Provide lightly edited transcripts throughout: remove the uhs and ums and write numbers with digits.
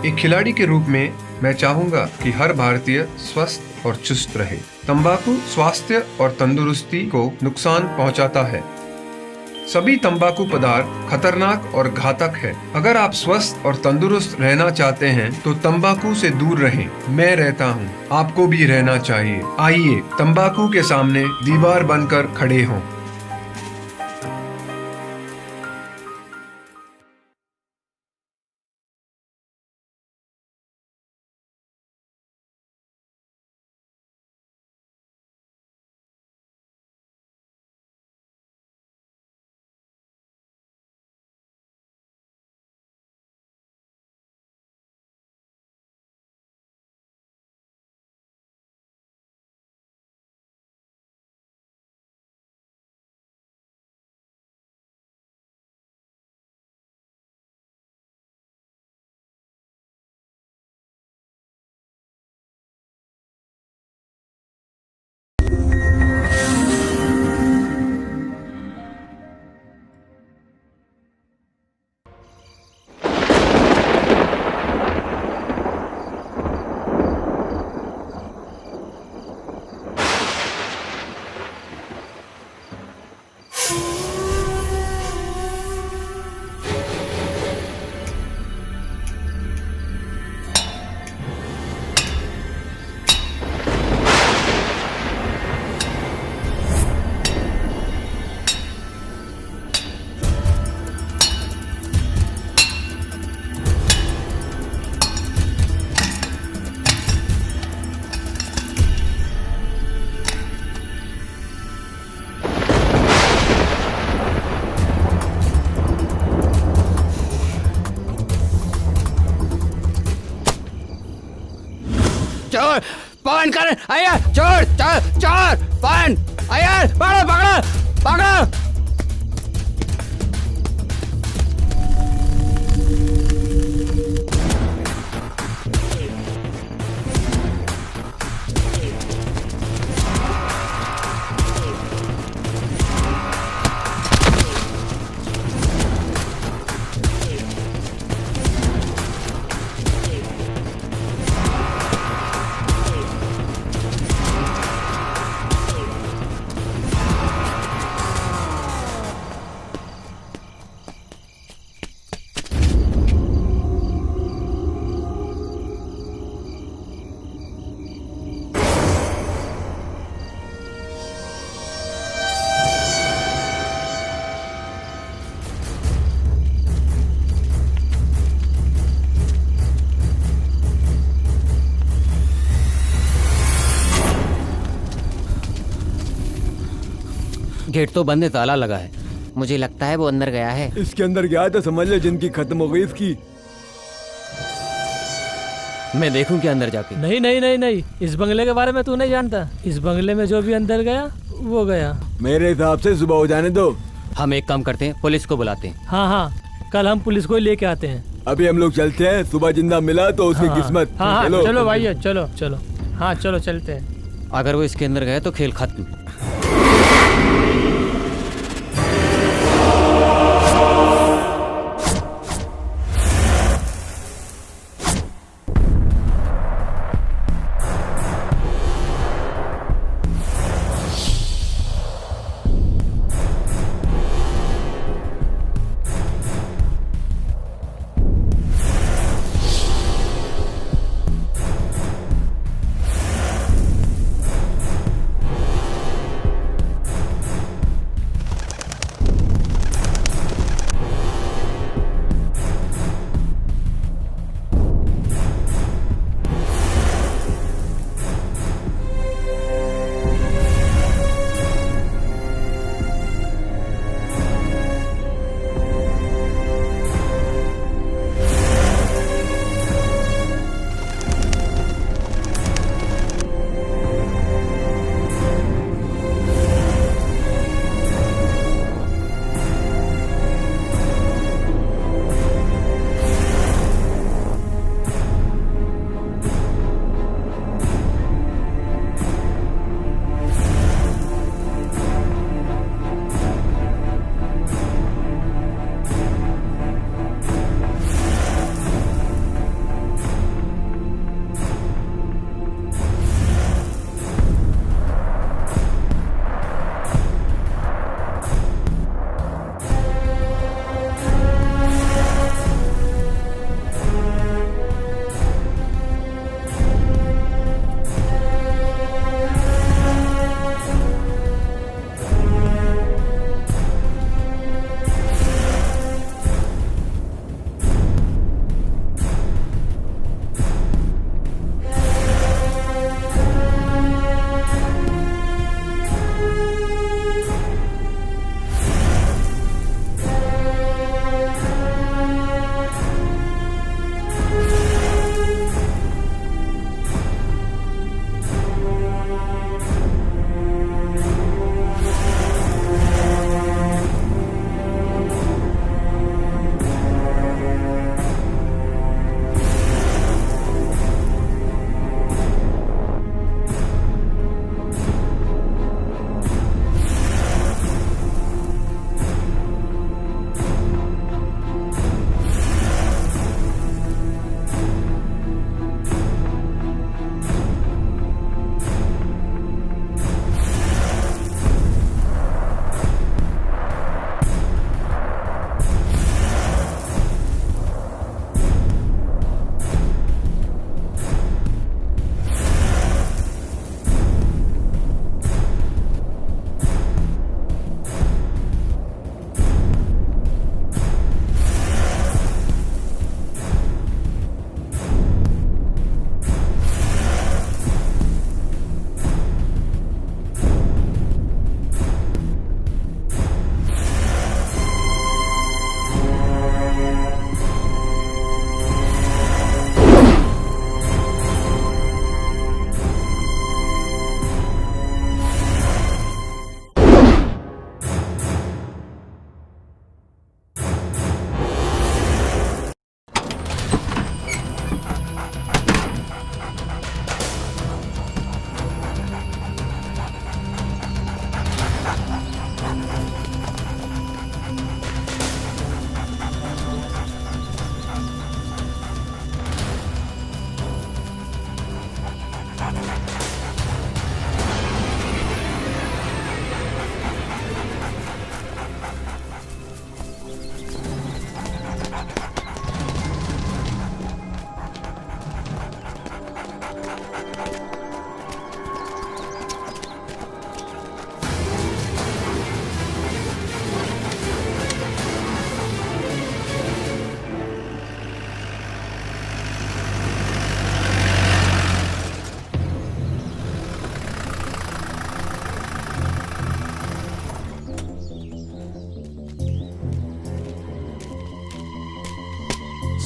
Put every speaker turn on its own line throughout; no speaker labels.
एक खिलाड़ी के रूप में मैं चाहूंगा कि हर भारतीय स्वस्थ और चुस्त रहे। तंबाकू स्वास्थ्य और तंदुरुस्ती को नुकसान पहुंचाता है। सभी तंबाकू पदार्थ खतरनाक और घातक है। अगर आप स्वस्थ और तंदुरुस्त रहना चाहते हैं तो तंबाकू से दूर रहें। मैं रहता हूं, आपको भी रहना चाहिए। आइए तंबाकू के सामने दीवार बनकर खड़े हों।
चोर पकड़ कर आया, चोर चोर चोर पकड़ आया, पकड़ो पकड़ो पकड़ो। गेट तो बंद है, ताला लगा है। मुझे लगता है वो अंदर गया है।
इसके अंदर गया तो समझ ले जिंदगी खत्म हो गई इसकी।
मैं देखूं क्या अंदर जाके?
नहीं नहीं नहीं नहीं, इस बंगले के बारे में तू नहीं जानता। इस बंगले में जो भी अंदर गया वो गया।
मेरे हिसाब से सुबह हो जाने दो।
हम एक काम करते हैं, पुलिस को बुलाते हैं।
हाँ हाँ, कल हम पुलिस को ही लेके आते हैं।
अभी हम लोग चलते हैं, सुबह जिंदा मिला तो उसकी किस्मत।
हाँ हाँ, चलो भाई चलो चलो। हाँ चलो चलते हैं।
अगर वो इसके अंदर गया तो खेल खत्म।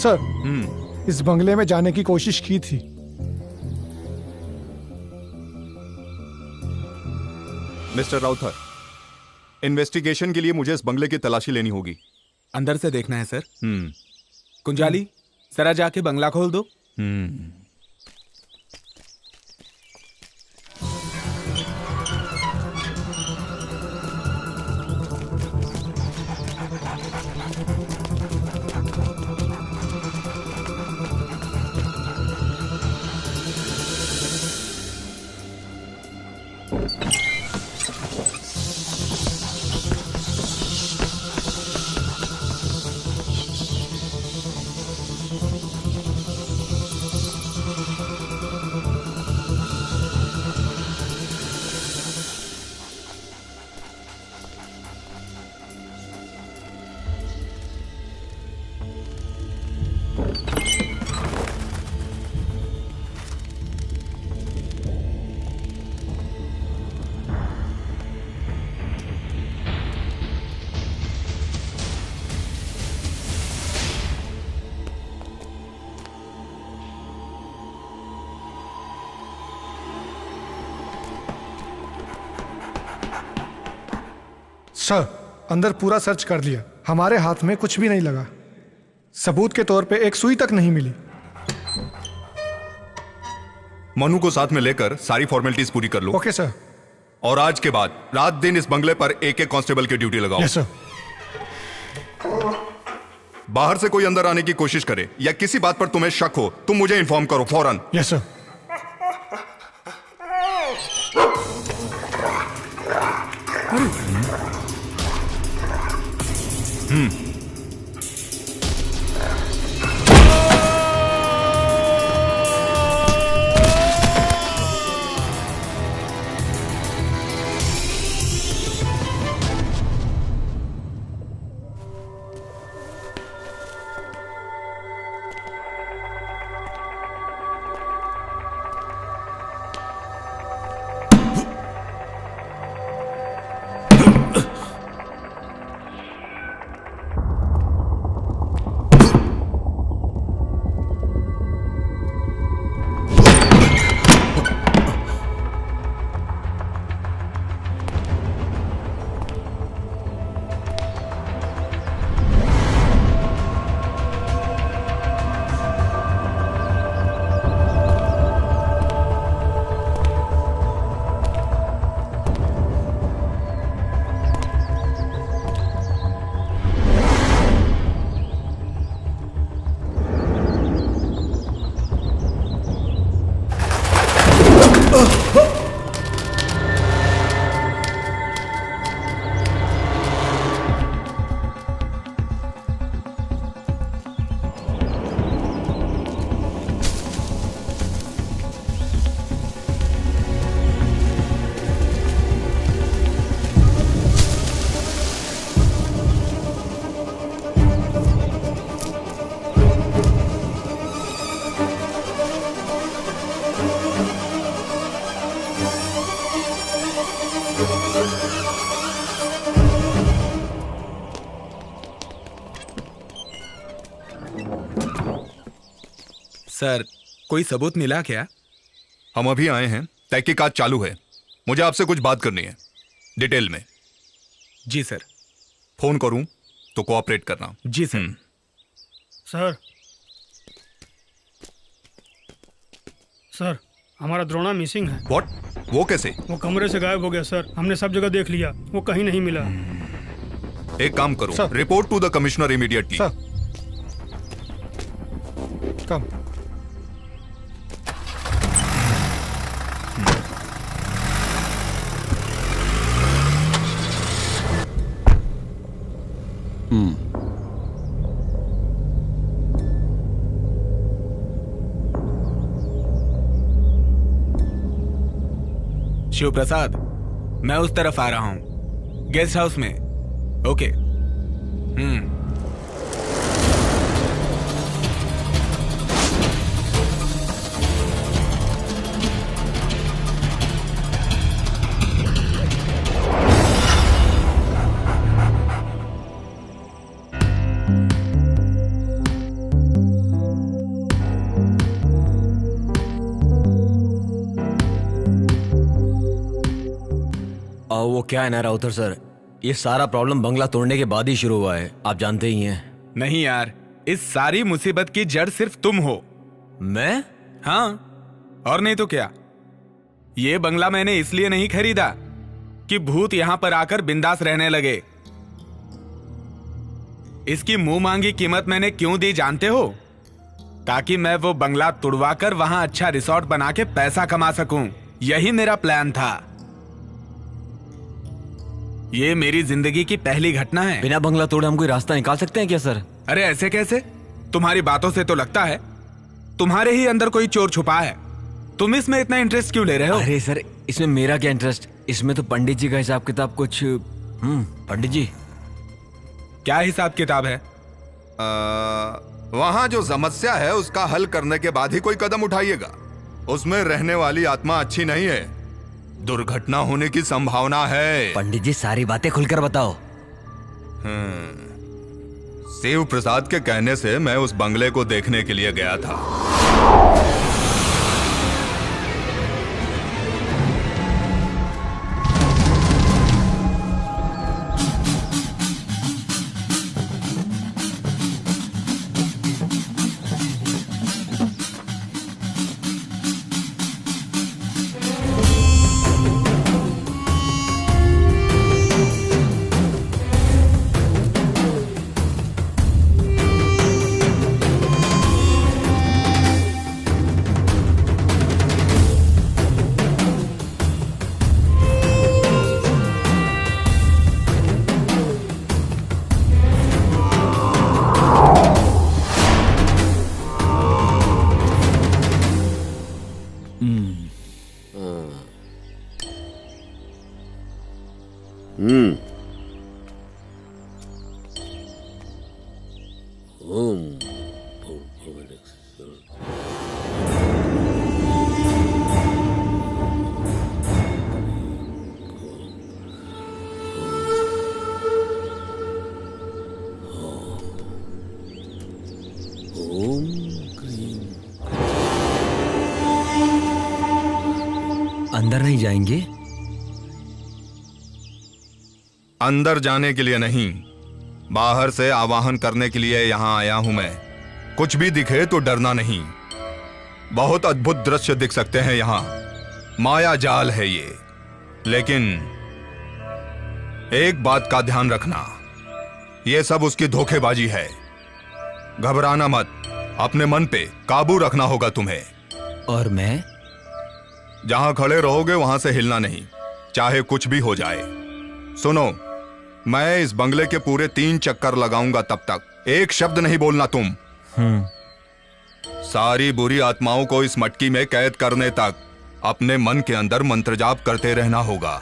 सर, इस बंगले में जाने की कोशिश की थी।
मिस्टर राउथर, इन्वेस्टिगेशन के लिए मुझे इस बंगले की तलाशी लेनी होगी।
अंदर से देखना है सर। कुंजाली, जरा जाके बंगला खोल दो।
सर, अंदर पूरा सर्च कर लिया, हमारे हाथ में कुछ भी नहीं लगा। सबूत के तौर पे एक सुई तक नहीं मिली।
मनु को साथ में लेकर सारी फॉर्मेलिटीज पूरी कर लो।
Okay sir.
और आज के बाद रात दिन इस बंगले पर एक एक कांस्टेबल की ड्यूटी लगाओ।
Yes sir.
बाहर से कोई अंदर आने की कोशिश करे या किसी बात पर तुम्हें शक हो, तुम मुझे इन्फॉर्म करो फौरन।
Yes sir.
सर, कोई सबूत मिला क्या?
हम अभी आए हैं, तहकीकात चालू है। मुझे आपसे कुछ बात करनी है, डिटेल में।
जी सर।
फोन करूं तो कोऑपरेट करना।
जी सर।
सर, सर, हमारा द्रोणा मिसिंग है।
व्हाट? वो कैसे?
वो कमरे से गायब हो गया सर। हमने सब जगह देख लिया, वो कहीं नहीं मिला।
एक काम करो,
sir.
Report to the commissioner immediately.
Sir, come.
Shiv Prasad, मैं उस तरफ आ रहा हूं, गेस्ट हाउस में। ओके।
वो क्या है ना राउतर सर, ये सारा प्रॉब्लम बंगला तोड़ने के बाद ही शुरू हुआ है, आप जानते ही हैं।
नहीं यार, इस सारी मुसीबत की जड़ सिर्फ तुम हो।
मैं?
हाँ, और नहीं तो क्या। ये बंगला मैंने इसलिए नहीं खरीदा कि भूत यहां पर आकर बिंदास रहने लगे। इसकी मुंह मांगी कीमत मैंने क्यों दी जानते हो? ताकि मैं वो बंगला तुड़वाकर वहां अच्छा रिसोर्ट बना के पैसा कमा सकूं। यही मेरा प्लान था। ये मेरी जिंदगी की पहली घटना है।
बिना बंगला तोड़े हम कोई रास्ता निकाल सकते हैं क्या सर?
अरे ऐसे कैसे? तुम्हारी बातों से तो लगता है तुम्हारे ही अंदर कोई चोर छुपा है। तुम इसमें इतना इंटरेस्ट क्यों ले रहे हो?
अरे सर, इसमें मेरा क्या इंटरेस्ट? इसमें तो पंडित जी का हिसाब किताब कुछ। पंडित जी
क्या हिसाब किताब है?
वहां जो समस्या है उसका हल करने के बाद ही कोई कदम उठाइएगा। उसमें रहने वाली आत्मा अच्छी नहीं है, दुर्घटना होने की संभावना है।
पंडित जी सारी बातें खुलकर बताओ।
शिव प्रसाद के कहने से मैं उस बंगले को देखने के लिए गया था।
अंदर नहीं जाएंगे?
अंदर जाने के लिए नहीं, बाहर से आवाहन करने के लिए यहां आया हूं मैं। कुछ भी दिखे तो डरना नहीं। बहुत अद्भुत दृश्य दिख सकते हैं यहां, माया जाल है ये। लेकिन एक बात का ध्यान रखना, ये सब उसकी धोखेबाजी है। घबराना मत, अपने मन पे काबू रखना होगा तुम्हें।
और मैं?
जहां खड़े रहोगे वहां से हिलना नहीं, चाहे कुछ भी हो जाए। सुनो, मैं इस बंगले के पूरे 3 चक्कर लगाऊंगा, तब तक एक शब्द नहीं बोलना तुम। सारी बुरी आत्माओं को इस मटकी में कैद करने तक अपने मन के अंदर मंत्र जाप करते रहना होगा।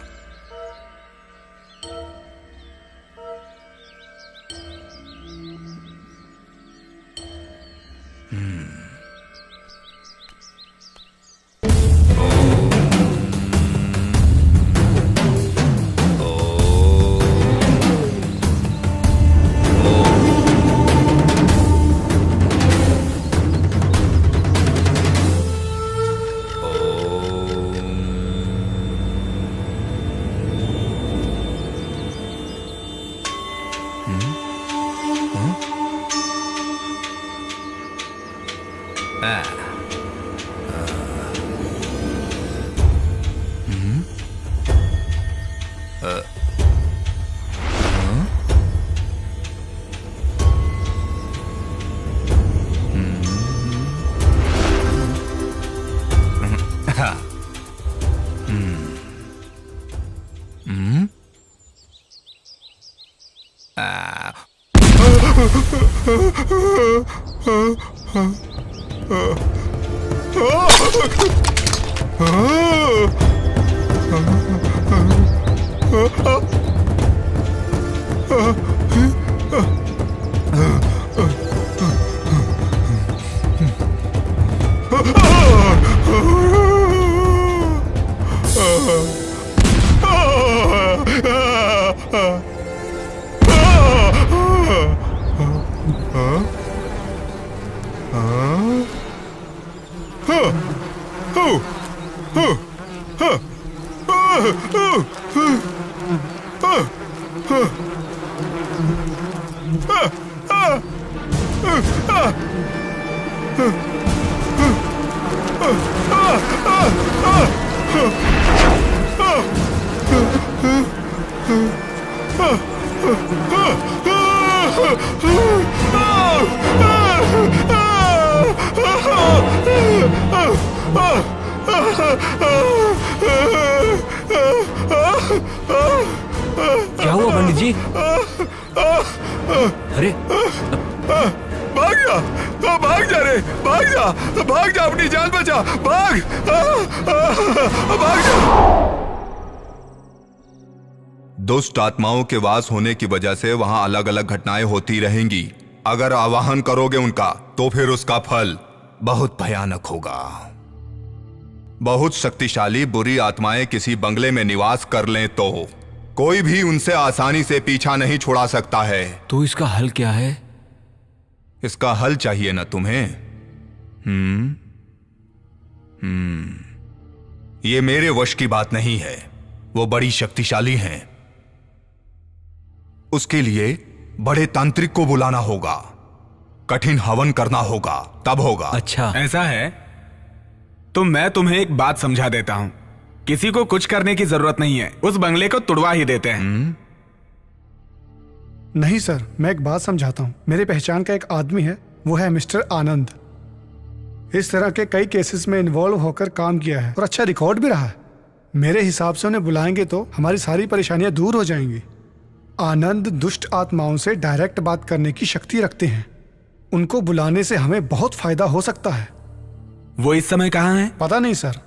क्या हुआ पंडित जी? अरे
भाग जा, भाग जा रे, भाग जा, अपनी जान बचा, भाग जा। दुष्ट आत्माओं के वास होने की वजह से वहां अलग अलग घटनाएं होती रहेंगी। अगर आवाहन करोगे उनका तो फिर उसका फल बहुत भयानक होगा। बहुत शक्तिशाली बुरी आत्माएं किसी बंगले में निवास कर लें तो कोई भी उनसे आसानी से पीछा नहीं छुड़ा सकता है।
तो इसका हल क्या है?
इसका हल चाहिए ना तुम्हें? ये मेरे वश की बात नहीं है, वो बड़ी शक्तिशाली हैं। उसके लिए बड़े तांत्रिक को बुलाना होगा, कठिन हवन करना होगा, तब होगा।
अच्छा
ऐसा है तो मैं तुम्हें एक बात समझा देता हूं। किसी को कुछ करने की जरूरत नहीं है, उस बंगले को तुड़वा ही देते हैं।
नहीं सर, मैं एक बात समझाता हूँ। मेरी पहचान का एक आदमी है, वो है मिस्टर आनंद। इस तरह के कई केसेस में इन्वॉल्व होकर काम किया है और अच्छा रिकॉर्ड भी रहा है। मेरे हिसाब से उन्हें बुलाएंगे तो हमारी सारी परेशानियां दूर हो जाएंगी। आनंद दुष्ट आत्माओं से डायरेक्ट बात करने की शक्ति रखते हैं। उनको बुलाने से हमें बहुत फायदा हो सकता है।
वो इस समय कहाँ हैं?
पता नहीं सर,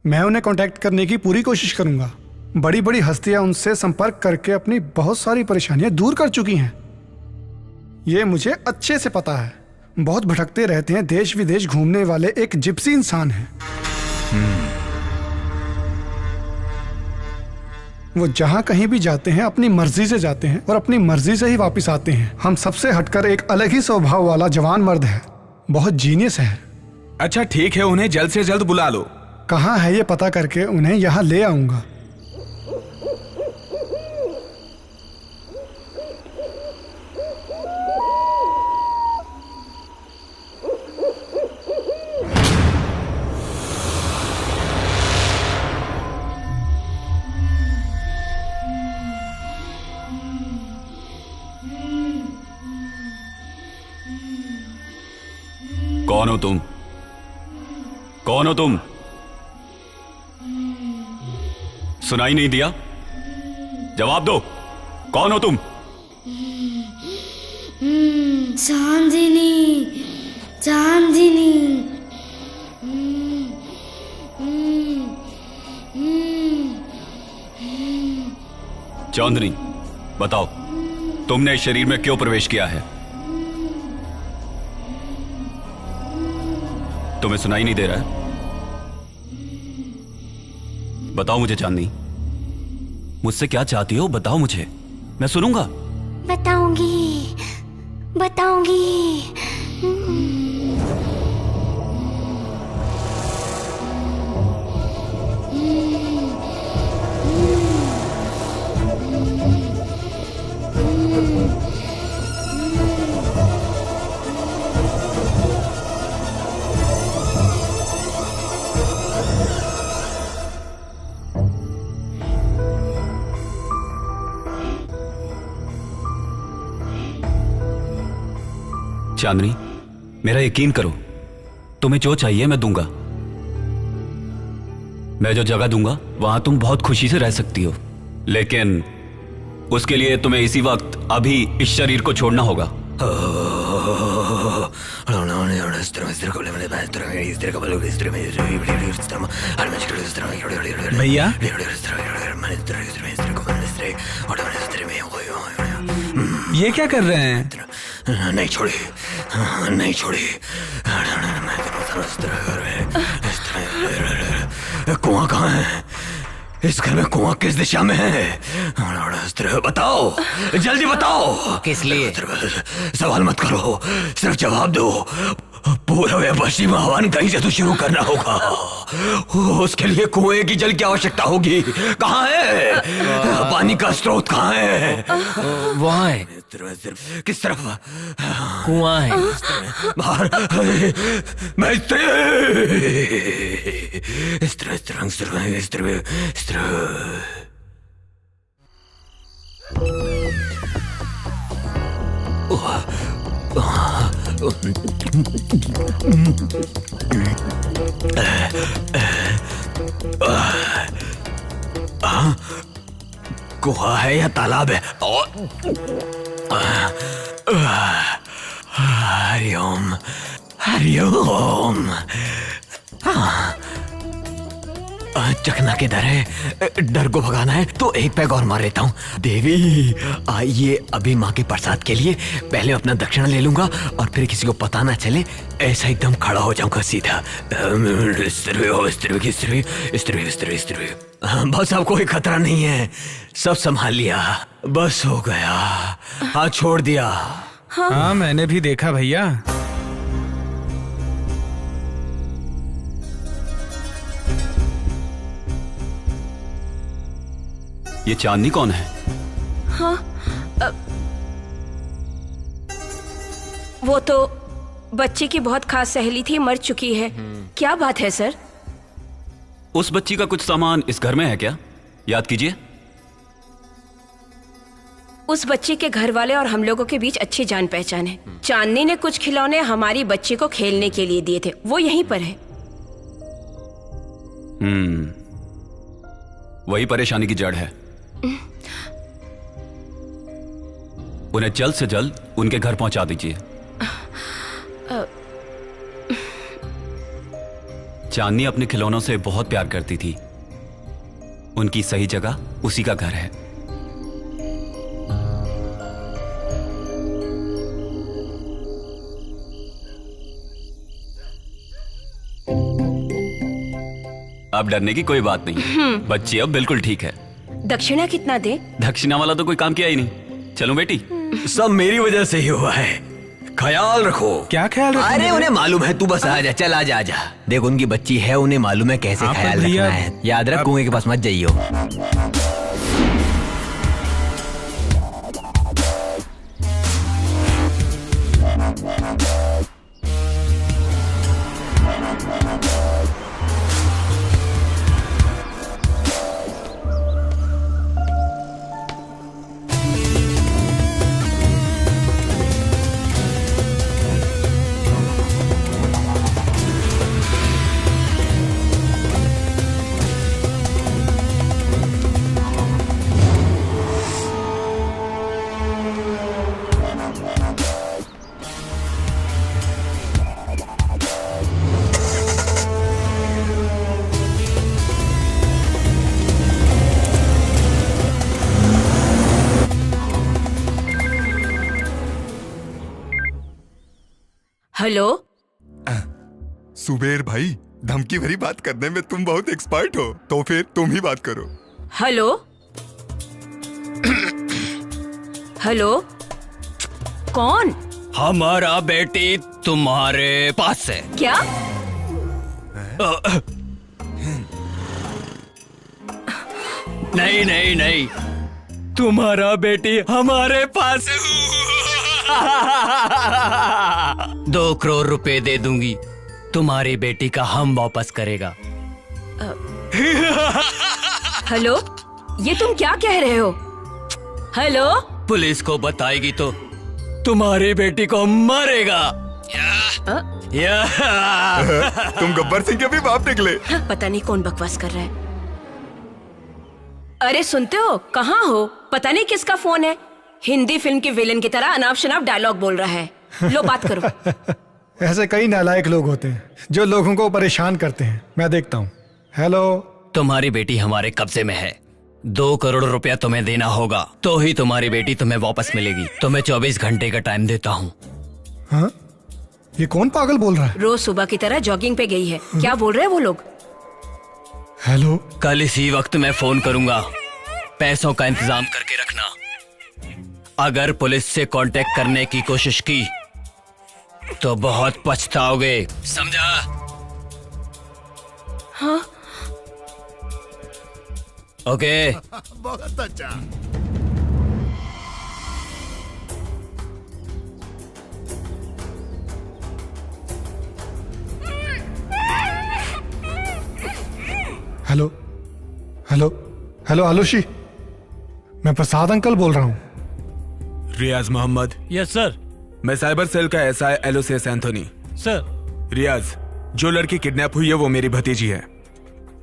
मैं उन्हें कांटेक्ट करने की पूरी कोशिश करूंगा। बड़ी बड़ी हस्तियां उनसे संपर्क करके अपनी बहुत सारी परेशानियां दूर कर चुकी हैं। ये मुझे अच्छे से पता है। बहुत भटकते रहते हैं, देश विदेश घूमने वाले एक जिप्सी इंसान हैं। वो जहां कहीं भी जाते हैं अपनी मर्जी से जाते हैं और अपनी मर्जी से ही वापस आते हैं। हम सबसे हटकर एक अलग ही स्वभाव वाला जवान मर्द है, बहुत जीनियस है।
अच्छा ठीक है, उन्हें जल्द से जल्द बुला लो।
कहाँ है ये पता करके उन्हें यहाँ ले आऊंगा।
कौन हो तुम? कौन हो तुम? सुनाई नहीं दिया? जवाब दो, कौन हो तुम?
चांदनी, चांदनी।
चांदनी, बताओ तुमने इस शरीर में क्यों प्रवेश किया है? तुम्हें सुनाई नहीं दे रहा है? बताओ मुझे चांदनी, मुझसे क्या चाहती हो? बताओ मुझे, मैं सुनूंगा।
बताऊंगी, बताऊंगी।
चांदनी, मेरा यकीन करो, तुम्हें जो चाहिए मैं दूंगा। मैं जो जगह दूंगा वहां तुम बहुत खुशी से रह सकती हो, लेकिन उसके लिए तुम्हें इसी वक्त अभी इस शरीर को छोड़ना होगा।
भैया, ये क्या कर रहे हैं?
नहीं छोड़ी, नहीं छोड़ी। कुआं कहाँ है? इस घर में कुआं किस दिशा में है? बताओ, जल्दी बताओ।
किस लिए?
सवाल मत करो, सिर्फ जवाब दो। पूर्व या पश्चिम हवन कहीं से तो शुरू करना होगा। उसके लिए कुएं की जल की आवश्यकता होगी। कहाँ है? पानी का स्रोत कहाँ है?
वहाँ है।
किस तरफ?
कुआं है
बाहर। मैं इस तरह गुहा है या तालाब है? हरिओम हरिओम। चकना किधर है? डर को भगाना है तो एक पैग और मार लेता हूँ। देवी आइए, अभी माँ के प्रसाद के लिए पहले अपना दक्षिणा ले लूंगा और फिर किसी को पता ना चले, ऐसा एकदम खड़ा हो जाऊंगा सीधा। बस अब कोई खतरा नहीं है, सब संभाल लिया, बस हो गया। हाँ छोड़ दिया।
हाँ मैंने भी देखा भैया।
ये चांदनी कौन है?
हाँ वो तो बच्ची की बहुत खास सहेली थी, मर चुकी है। क्या बात है सर?
उस बच्ची का कुछ सामान इस घर में है क्या? याद कीजिए।
उस बच्चे के घर वाले और हम लोगों के बीच अच्छी जान पहचान है। चांदनी ने कुछ खिलौने हमारी बच्ची को खेलने के लिए दिए थे, वो यहीं पर है।
वही परेशानी की जड़ है। उन्हें जल्द से जल्द उनके घर पहुंचा दीजिए। चांदनी अपने खिलौनों से बहुत प्यार करती थी, उनकी सही जगह उसी का घर है। अब डरने की कोई बात नहीं, बच्ची अब बिल्कुल ठीक है।
दक्षिणा कितना दे?
दक्षिणा वाला तो कोई काम किया ही नहीं। चलो बेटी।
सब मेरी वजह से ही हुआ है, ख्याल रखो।
क्या ख्याल रखो?
अरे उन्हें मालूम है, तू बस आ जा, चल आ जा, आजा। देख उनकी बच्ची है, उन्हें मालूम है कैसे ख्याल रखना है। याद रख, कुएं के पास मत जाइयो।
हेलो
सुबेर भाई, धमकी भरी बात करने में तुम बहुत एक्सपर्ट हो, तो फिर तुम ही बात करो।
हेलो हेलो कौन?
हमारा बेटी तुम्हारे पास है।
क्या?
नहीं नहीं नहीं, तुम्हारा बेटी हमारे पास है। 2 करोड़ रुपए दे दूंगी, तुम्हारी बेटी का हम वापस करेगा।
हेलो, ये तुम क्या कह रहे हो? हेलो,
पुलिस को बताएगी तो तुम्हारी बेटी को मारेगा।
तुम गब्बर सिंह के भी बाप निकले।
पता नहीं कौन बकवास कर रहा है। अरे सुनते हो, कहाँ हो? पता नहीं किसका फोन है। हिंदी फिल्म के विलेन की तरह अनाप शनाप डायलॉग बोल रहा है। लो बात करो।
ऐसे कई नालायक लोग होते हैं जो लोगों को परेशान करते हैं। मैं देखता हूँ। हेलो,
तुम्हारी बेटी हमारे कब्जे में है। 2 करोड़ रुपया तुम्हें देना होगा, तो ही तुम्हारी बेटी तुम्हें वापस मिलेगी। तुम्हें 24 घंटे का टाइम देता हूँ।
हाँ? ये कौन पागल बोल रहा है?
रोज सुबह की तरह जॉगिंग पे गई है। क्या बोल रहे हैं वो लोग?
हेलो,
कल इसी वक्त मैं फोन करूंगा, पैसों का इंतजाम करके रखना। अगर पुलिस से कांटेक्ट करने की कोशिश की तो बहुत पछताओगे, समझा?
हाँ?
ओके।
बहुत अच्छा।
हेलो हेलो हेलो आलूशी, मैं प्रसाद अंकल बोल रहा हूँ।
रियाज मोहम्मद।
Yes sir.
मैं साइबर सेल का SI Aloysius Anthony.
Sir.
Riyaz, जो लड़की किडनैप हुई है वो मेरी भतीजी है।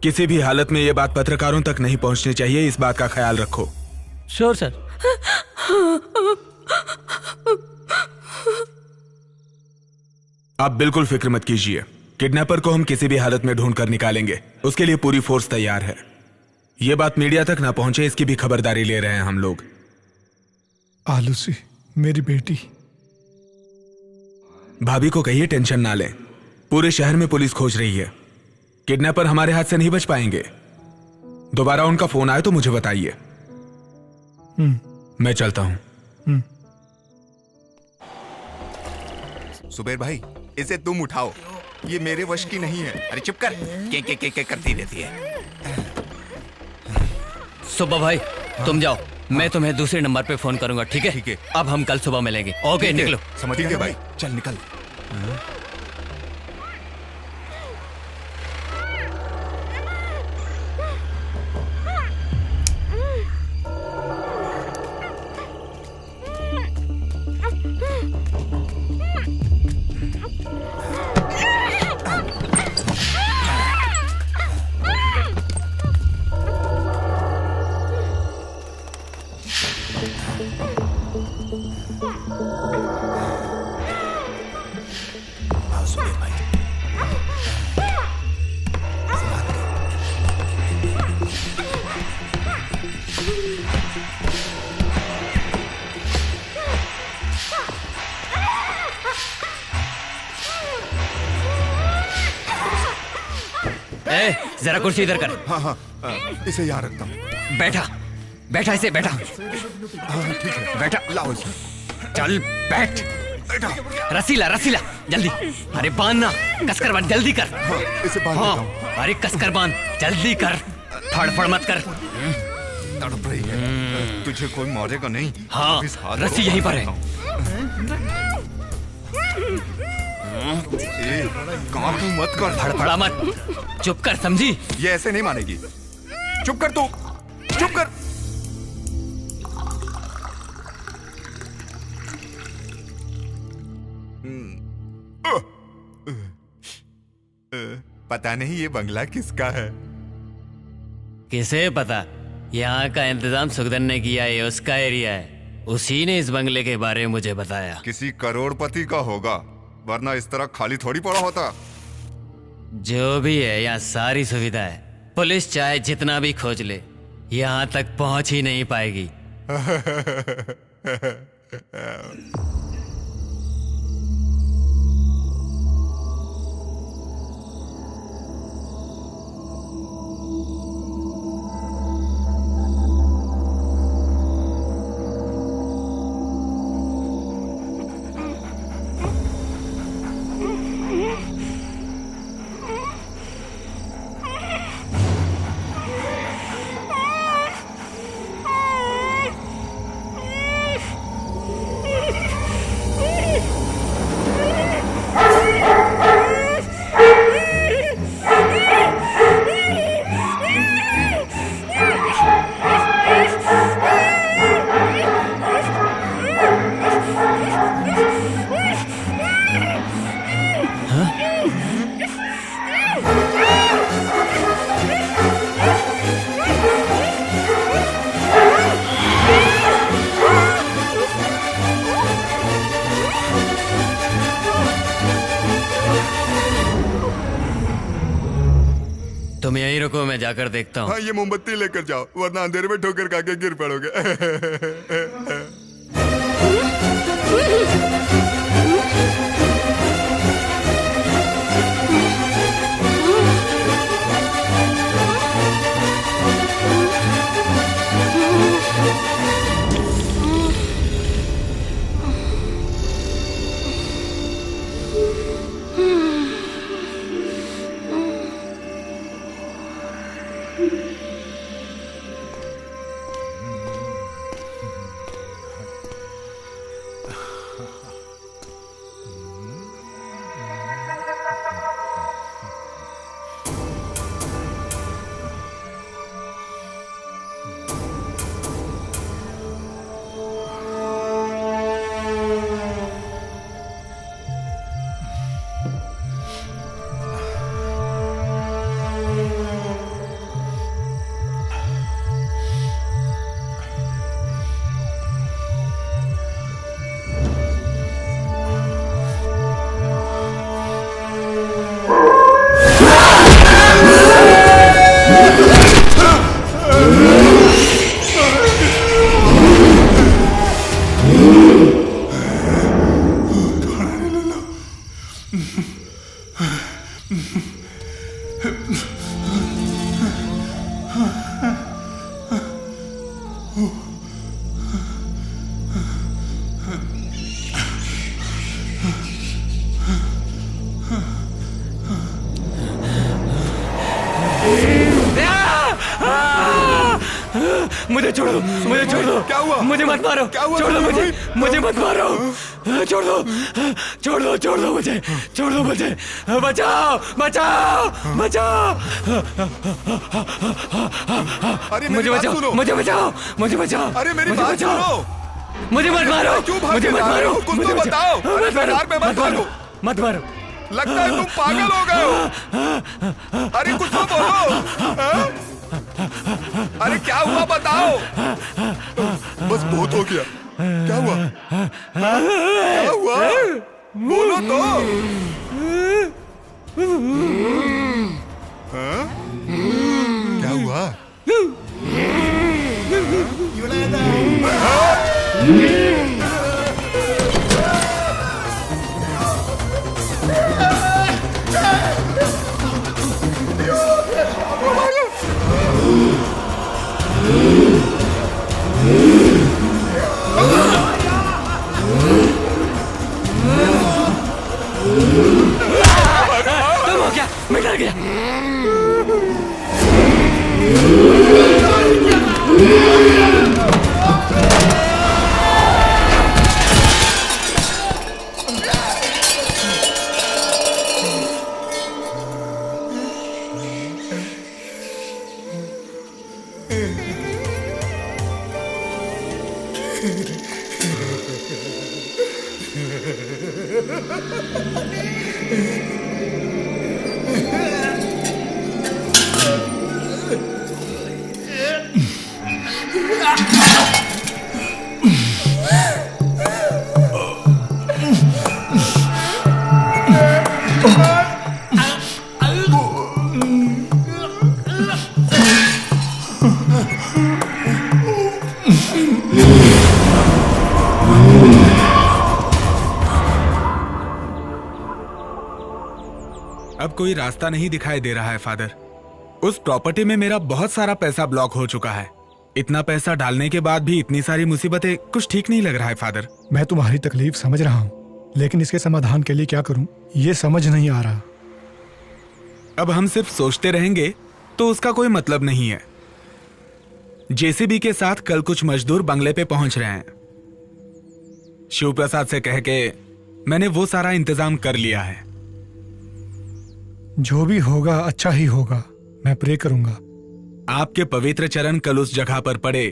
किसी भी हालत में ये बात पत्रकारों तक नहीं पहुंचनी चाहिए, इस बात का ख्याल रखो।
Sure sir.
आप बिल्कुल फिक्र मत कीजिए, किडनैपर को हम किसी भी हालत में ढूंढ कर निकालेंगे। उसके लिए पूरी फोर्स तैयार है। ये बात मीडिया तक ना पहुंचे इसकी भी खबरदारी ले रहे हैं हम लोग।
आलूसी, मेरी बेटी।
भाभी को कहिए टेंशन ना लें, पूरे शहर में पुलिस खोज रही है। किडनैपर हमारे हाथ से नहीं बच पाएंगे। दोबारा उनका फोन आए तो मुझे बताइए। मैं चलता हूं।
सुबेर भाई, इसे तुम उठाओ, ये मेरे वश की नहीं है। अरे चुप कर, के करती रहती है।
सुबह भाई तुम जाओ, मैं तुम्हें दूसरे नंबर पे फोन करूंगा, ठीक है? ठीक है। अब हम कल सुबह मिलेंगे। ओके, निकलो।
समझ गए भाई, चल निकल।
जरा कुर्सी इधर कर।
हाँ, इसे यहाँ रखता हूँ।
बैठा इसे, बैठा।
हाँ, ठीक है,
बैठा।
लाओ इसे।
चल बैठ। रसीला जल्दी। अरे बांधना, कसकर बांध, जल्दी कर।
हाँ, इसे बांध देता हूँ।
अरे कसकर बांध, जल्दी कर, फड़फड़ मत कर।
तड़प रही है, तुझे कोई मारेगा नहीं।
हाँ, रस्सी यहीं पर है।
काम तू मत कर,
फड़फड़ा मत, चुप कर, समझी?
ये ऐसे नहीं मानेगी। चुप कर तू, चुप कर। पता नहीं ये बंगला किसका है।
किसे पता? यहाँ का इंतजाम सुखदन ने किया है, उसका एरिया है। उसी ने इस बंगले के बारे में मुझे बताया।
किसी करोड़पति का होगा, वरना इस तरह खाली थोड़ी पड़ा होता।
जो भी है, यहाँ सारी सुविधा है। पुलिस चाहे जितना भी खोज ले, यहाँ तक पहुंच ही नहीं पाएगी। तुम यहीं रुको, मैं जाकर देखता हूँ।
हाँ, ये मोमबत्ती लेकर जाओ, वरना अंधेरे में ठोकर खा के गिर पड़ोगे।
मुझे छोड़ दो, मुझे छोड़ दो।
क्या हुआ?
मुझे मत मारो।
क्या हुआ?
छोड़ दो मुझे, मुझे मत मारो। छोड़ दो, छोड़ दो, छोड़ दो मुझे, छोड़ दो मुझे। बचाओ, बचाओ, बचाओ।
अरे
मुझे बचाओ, मुझे बचाओ, मुझे बचाओ।
अरे मेरी बात सुनो।
मुझे मत मारो, मुझे मत मारो।
कुछ तो बताओ। अरे कार में मत मारो,
मत मारो।
लगता है तुम पागल हो गए हो। अरे कुछ तो बोलो। अरे क्या हुआ बताओ। बस बहुत हो गया। क्या हुआ? क्या हुआ? बोलो तो। क्या हुआ?
तुम हो क्या? मैं डर गया।
अब कोई रास्ता नहीं दिखाई दे रहा है फादर। उस प्रॉपर्टी में मेरा बहुत सारा पैसा ब्लॉक हो चुका है। इतना पैसा डालने के बाद भी इतनी सारी मुसीबतें, कुछ ठीक नहीं लग रहा है फादर।
मैं तुम्हारी तकलीफ समझ रहा हूँ, लेकिन इसके समाधान के लिए क्या करूँ ये समझ नहीं आ रहा।
अब हम सिर्फ सोचते रहेंगे तो उसका कोई मतलब नहीं है। जेसीबी के साथ कल कुछ मजदूर बंगले पे पहुंच रहे हैं। शिव प्रसाद से कह के मैंने वो सारा इंतजाम कर लिया है।
जो भी होगा अच्छा ही होगा, मैं प्रे करूंगा।
आपके पवित्र चरण कल उस जगह पर पड़े,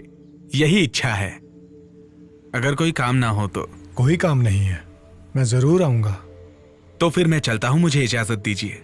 यही इच्छा है। अगर कोई काम ना हो तो।
कोई काम नहीं है, मैं जरूर आऊंगा।
तो फिर मैं चलता हूं, मुझे इजाजत दीजिए।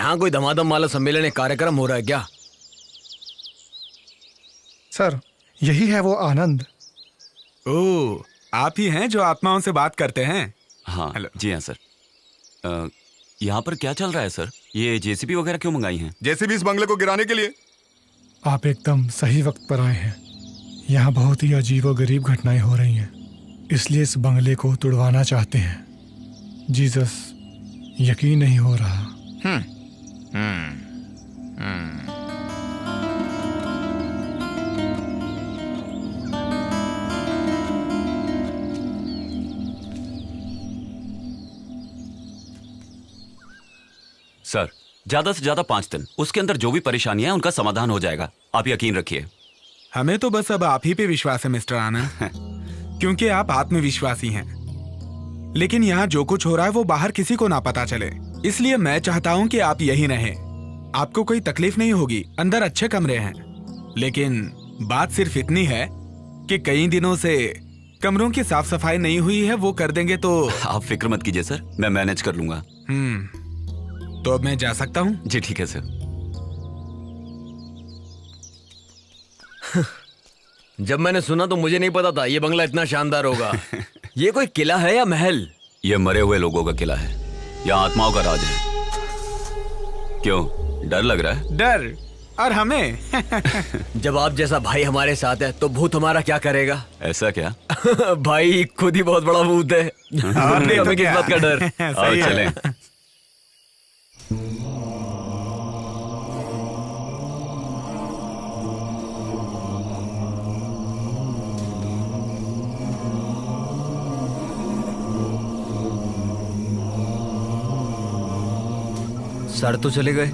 यहाँ कोई धमाधम माला सम्मेलन एक कार्यक्रम हो रहा है क्या?
सर, यही है वो आनंद।
ओह, आप ही हैं जो आत्माओं से बात करते हैं?
हाँ जी हाँ सर। यहाँ पर क्या चल रहा है सर? ये जेसीबी वगैरह क्यों मंगाई हैं?
जेसीबी इस बंगले को गिराने के लिए।
आप एकदम सही वक्त पर आए हैं। यहाँ बहुत ही अजीबोगरीब घटनाएं हो रही हैं, इसलिए इस बंगले को तुड़वाना चाहते हैं। जीसस, यकीन नहीं हो रहा।
सर, ज्यादा से ज्यादा 5 दिन, उसके अंदर जो भी परेशानियां हैं उनका समाधान हो जाएगा, आप यकीन रखिए।
हमें तो बस अब आप ही पे विश्वास है मिस्टर आनंद, क्योंकि आप आत्मविश्वासी हैं। लेकिन यहाँ जो कुछ हो रहा है वो बाहर किसी को ना पता चले, इसलिए मैं चाहता हूँ कि आप यही रहें। आपको कोई तकलीफ नहीं होगी, अंदर अच्छे कमरे हैं। लेकिन बात सिर्फ इतनी है कि कई दिनों से कमरों की साफ सफाई नहीं हुई है, वो कर देंगे तो।
आप फिक्र मत कीजिए सर, मैं मैनेज कर लूंगा।
तो अब मैं जा सकता हूँ?
जी ठीक है सर।
जब मैंने सुना तो मुझे नहीं पता था ये बंगला इतना शानदार होगा। ये कोई किला है या महल?
ये मरे हुए लोगों का किला है, यहाँ आत्माओं का राज है। क्यों, डर लग रहा है?
डर? और हमें?
जब आप जैसा भाई हमारे साथ है तो भूत हमारा क्या करेगा?
ऐसा क्या?
भाई खुद ही बहुत बड़ा भूत है। हमें किस बात का डर?
आओ चलें।
सर तो चले गए।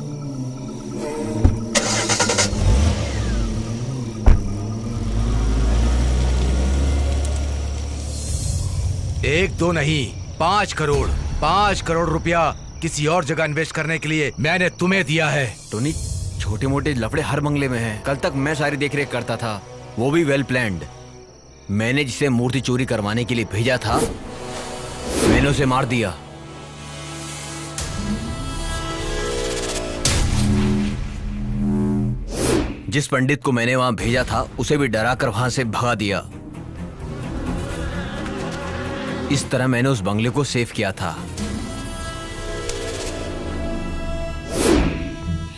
एक दो नहीं, 5 करोड़, 5 करोड़ रुपया किसी और जगह इन्वेस्ट करने के लिए मैंने तुम्हें दिया है।
टोनी, छोटे मोटे लफड़े हर बंगले में हैं। कल तक मैं सारी देखरेख करता था, वो भी वेल प्लान्ड। मैंने जिसे मूर्ति चोरी करवाने के लिए भेजा था, मैंने उसे मार दिया। जिस पंडित को मैंने वहां भेजा था, उसे भी डरा कर वहां से भगा दिया। इस तरह मैंने उस बंगले को सेव किया था।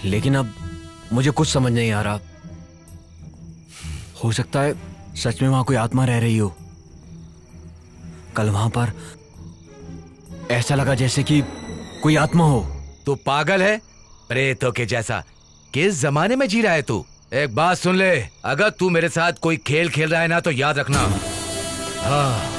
लेकिन अब मुझे कुछ समझ नहीं आ रहा। हो सकता है सच में वहां कोई आत्मा रह रही हो। कल वहां पर ऐसा लगा जैसे कि कोई आत्मा हो।
तू पागल है? प्रेतों के जैसा किस जमाने में जी रहा है तू? एक बात सुन ले, अगर तू मेरे साथ कोई खेल खेल रहा है ना तो याद रखना। हाँ।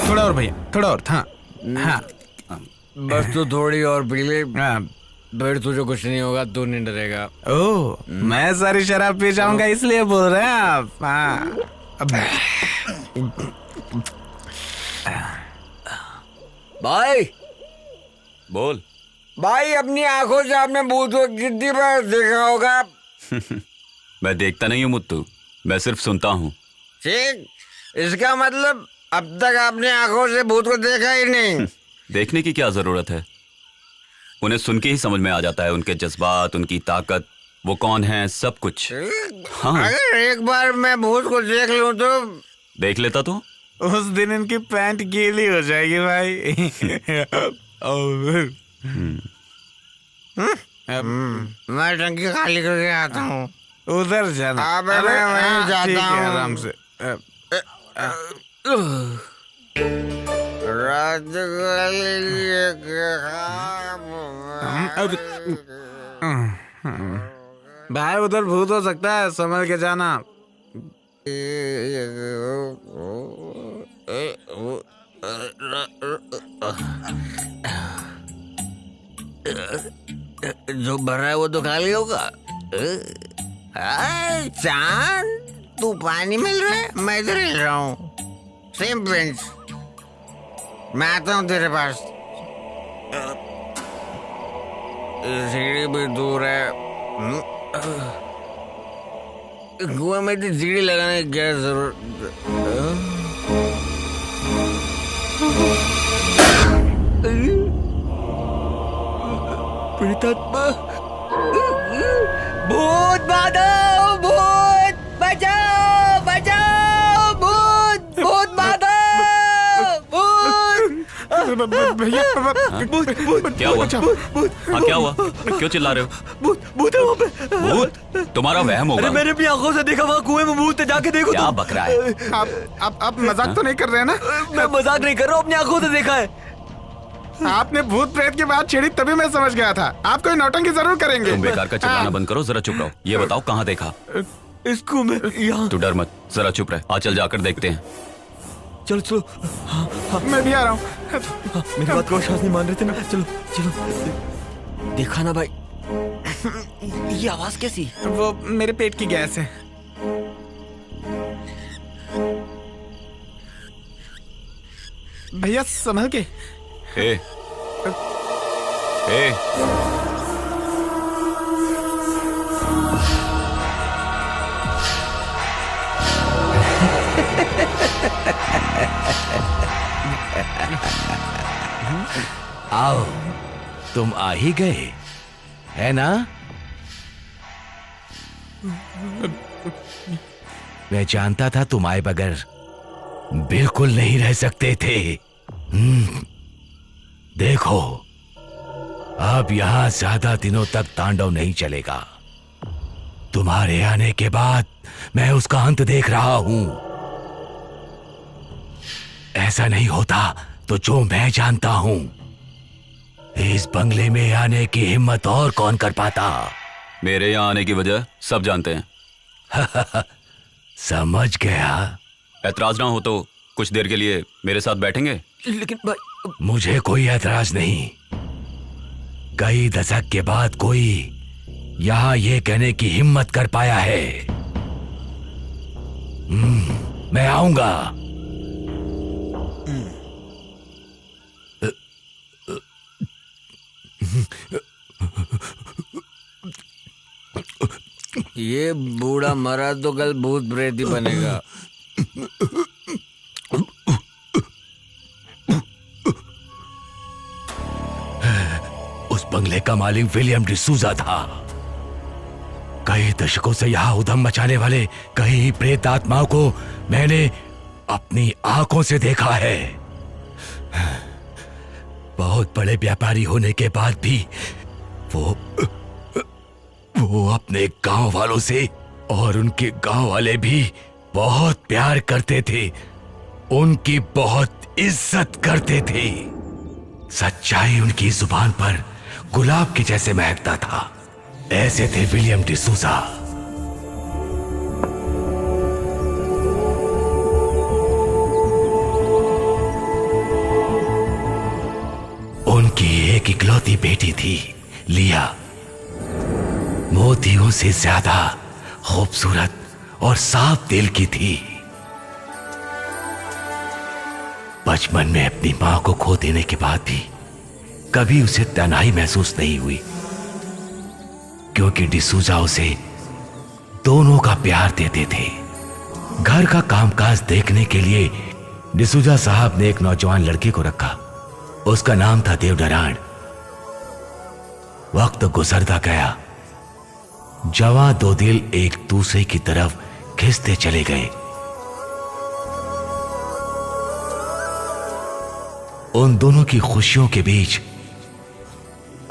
थोड़ा और भैया, थोड़ा और। हाँ हाँ,
बस तू थोड़ी और पी ले, फिर तुझे कुछ नहीं होगा, तू नहीं डरेगा।
ओह, मैं सारी शराब पी जाऊंगा इसलिए बोल रहे हैं आप? हाँ।
भाई
बोल।
भाई, अपनी आंखों से आपने भूत को कितनी बार देखा होगा?
मैं देखता नहीं हूँ मुत्तू, मैं सिर्फ सुनता हूँ।
ठीक, इसका मतलब अब तक आपने आंखों से भूत को देखा ही नहीं।
देखने की क्या जरूरत है, उन्हें सुन के ही समझ में आ जाता है, उनके जज्बात, उनकी ताकत, वो कौन है, सब कुछ। हाँ।
अगर एक बार मैं भूत को देख लूं तो?
देख लेता तो?
उस दिन इनकी पैंट गीली हो जाएगी भाई।
मैं टंकी खाली करके आता हूँ।
उधर जाना।
अबे मैं वहीं जाता हूँ।
आराम से। भाई उधर भूत हो सकता है, संभल के जाना।
जो भर है वो तो खाली होगा। चांद, तू पानी मिल रहा है, मैं इधर हिल रहा हूँ। Same bench. मैं आता हूँ तेरे पास। सीढ़ी भी दूर है। कुएं में तो सीढ़ी लगाने की क्या जरूरत?
प्रेतात्मा, भूत बाधो, भूत बचाओ, बचाओ, भूत, भूत बाधो, भूत।
भैया,
क्या हुआ? हाँ क्या हुआ? क्यों चिल्ला रहे हो?
भूत है वहाँ पे।
भूत? तुम्हारा वहम होगा।
अरे मैंने अपनी आंखों से देखा, वहाँ कुएं में भूत है, जाके देखो।
क्या बक रहा है?
आप मजाक तो नहीं कर रहे हैं ना?
मैं मजाक नहीं कर रहा हूँ, अपनी आंखों से देखा है।
आपने भूत प्रेत की बात छेड़ी तभी मैं समझ गया था। आप कोई नौटंकी जरूर करेंगे।
तुम बेकार का चिल्लाना बंद करो, जरा चुप रहो। ये बताओ कहाँ देखा?
इसको मैं यहाँ।
तू डर मत, जरा चुप रह। आ चल जाकर देखते हैं।
चलो चलो। हाँ,
मैं भी आ रहा हूँ।
मेरी बात को विश्वास नहीं मान रहे थे ना। चलो चलो। देखा ना भाई, ये आवाज कैसी?
वो मेरे पेट की गैस है। भैया संभल के।
ए, ए।
आओ, तुम आ ही गए, है ना? मैं जानता था तुम आए बगैर बिल्कुल नहीं रह सकते थे। देखो, अब यहां ज्यादा दिनों तक तांडव नहीं चलेगा। तुम्हारे आने के बाद मैं उसका अंत देख रहा हूं। ऐसा नहीं होता तो जो मैं जानता हूं, इस बंगले में आने की हिम्मत और कौन कर पाता?
मेरे यहाँ आने की वजह सब जानते हैं।
समझ गया।
ऐतराज ना हो तो कुछ देर के लिए मेरे साथ बैठेंगे?
लेकिन भाई,
मुझे कोई ऐतराज नहीं। कई दशक के बाद कोई यहां ये कहने की हिम्मत कर पाया है। मैं आऊंगा।
ये बूढ़ा मरा तो कल भूत प्रेत ही बनेगा।
उस बंगले का मालिक विलियम डिसूजा था। कई दशकों से यहां उधम मचाने वाले कई प्रेत आत्माओं को मैंने अपनी आंखों से देखा है। बहुत बड़े व्यापारी होने के बाद भी वो अपने गांव वालों से और उनके गांव वाले भी बहुत प्यार करते थे, उनकी बहुत इज्जत करते थे। सच्चाई उनकी जुबान पर गुलाब के जैसे महकता था। ऐसे थे विलियम डिसूजा। उनकी एक इकलौती बेटी थी, लिया। मोतियों से ज्यादा खूबसूरत और साफ दिल की थी। बचपन में अपनी मां को खो देने के बाद भी कभी उसे तन्हाई महसूस नहीं हुई, क्योंकि डिसूजा उसे दोनों का प्यार देते थे। घर का कामकाज देखने के लिए डिसूजा साहब ने एक नौजवान लड़के को रखा। उसका नाम था देवनारायण। वक्त गुजरता गया, जवां दो दिल एक दूसरे की तरफ खिंचते चले गए। उन दोनों की खुशियों के बीच